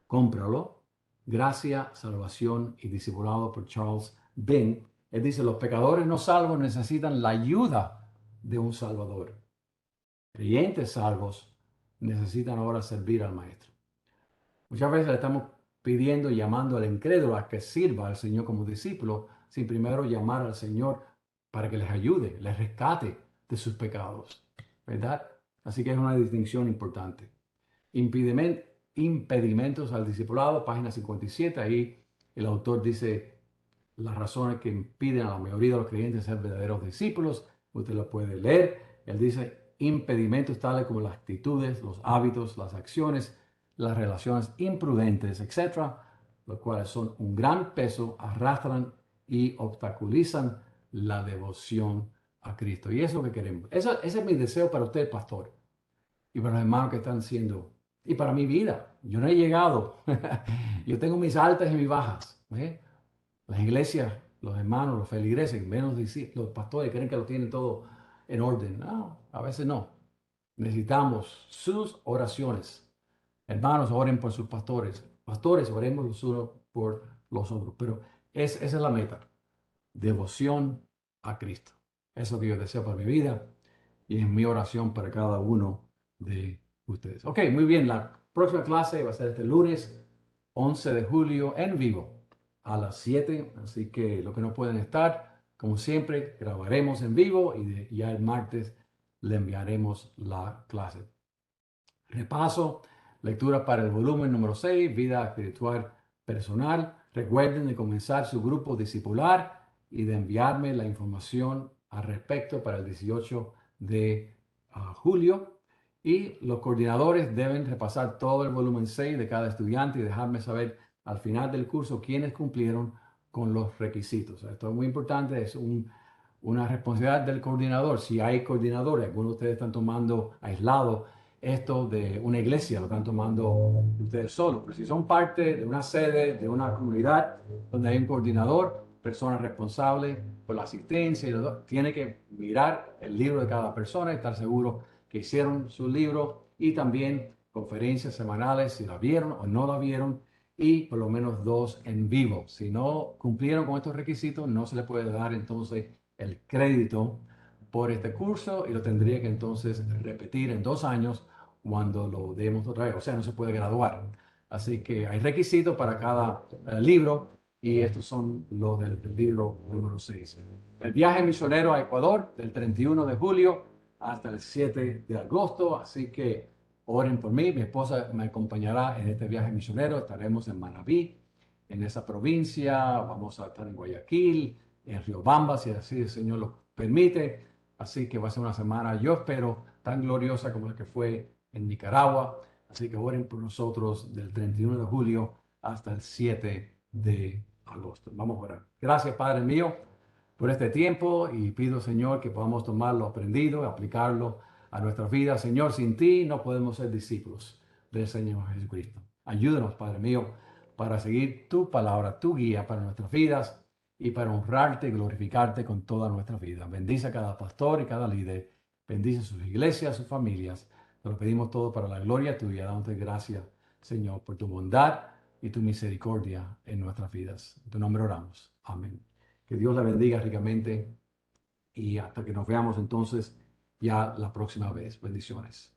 [SPEAKER 1] cómpralo. Gracia, Salvación y Discipulado por Charles Bing. Él dice, los pecadores no salvos necesitan la ayuda de un Salvador. Creyentes salvos necesitan ahora servir al Maestro. Muchas veces le estamos pidiendo y llamando al incrédulo a que sirva al Señor como discípulo, sin primero llamar al Señor para que les ayude, les rescate de sus pecados. ¿Verdad? Así que es una distinción importante. Impedimentos al discipulado, página 57. Ahí el autor dice las razones que impiden a la mayoría de los creyentes ser verdaderos discípulos. Usted lo puede leer. Él dice, impedimentos tales como las actitudes, los hábitos, las acciones, las relaciones imprudentes, etcétera, los cuales son un gran peso, arrastran y obstaculizan la devoción a Cristo. Y eso es lo que queremos. Ese es mi deseo para usted, pastor, y para los hermanos que están siendo, y para mi vida. Yo no he llegado. Yo tengo mis altas y mis bajas. ¿Eh? Las iglesias, los hermanos, los feligreses, menos los pastores creen que lo tienen todo en orden. No, a veces no. Necesitamos sus oraciones. Hermanos, oren por sus pastores. Pastores, oremos los unos por los otros. Pero esa es la meta. Devoción a Cristo. Eso que yo deseo para mi vida y es mi oración para cada uno de ustedes. Ok, muy bien. La próxima clase va a ser este lunes 11 de julio en vivo a las 7. Así que los que no pueden estar, como siempre, grabaremos en vivo y ya el martes le enviaremos la clase. Repaso, lectura para el volumen número 6, vida espiritual personal. Recuerden de comenzar su grupo discipular y de enviarme la información al respecto para el 18 de julio. Y los coordinadores deben repasar todo el volumen 6 de cada estudiante y dejarme saber al final del curso quiénes cumplieron con los requisitos. Esto es muy importante, es una responsabilidad del coordinador. Si hay coordinadores, algunos de ustedes están tomando aislado esto de una iglesia, lo están tomando ustedes solos. Pero si son parte de una sede, de una comunidad donde hay un coordinador, persona responsable por la asistencia, tiene que mirar el libro de cada persona, estar seguro que hicieron su libro y también conferencias semanales, si la vieron o no la vieron, y por lo menos 2 en vivo. Si no cumplieron con estos requisitos, no se le puede dar entonces el crédito por este curso y lo tendría que entonces repetir en 2 años cuando lo demos otra vez. O sea, no se puede graduar. Así que hay requisitos para cada libro y estos son los del libro número 6. El viaje misionero a Ecuador del 31 de julio hasta el 7 de agosto. Así que oren por mí. Mi esposa me acompañará en este viaje misionero. Estaremos en Manabí, en esa provincia. Vamos a estar en Guayaquil, en Riobamba, si así el Señor lo permite. Así que va a ser una semana, yo espero, tan gloriosa como la que fue en Nicaragua. Así que oren por nosotros del 31 de julio hasta el 7 de agosto. Vamos a orar. Gracias, Padre mío, por este tiempo y pido, Señor, que podamos tomar lo aprendido y aplicarlo a nuestras vidas. Señor, sin ti no podemos ser discípulos del Señor Jesucristo. Ayúdanos, Padre mío, para seguir tu palabra, tu guía para nuestras vidas y para honrarte y glorificarte con toda nuestra vida. Bendice a cada pastor y cada líder. Bendice sus iglesias, sus familias. Te lo pedimos todo para la gloria tuya, dándote gracias, Señor, por tu bondad y tu misericordia en nuestras vidas. En tu nombre oramos. Amén. Que Dios la bendiga ricamente y hasta que nos veamos entonces ya la próxima vez. Bendiciones.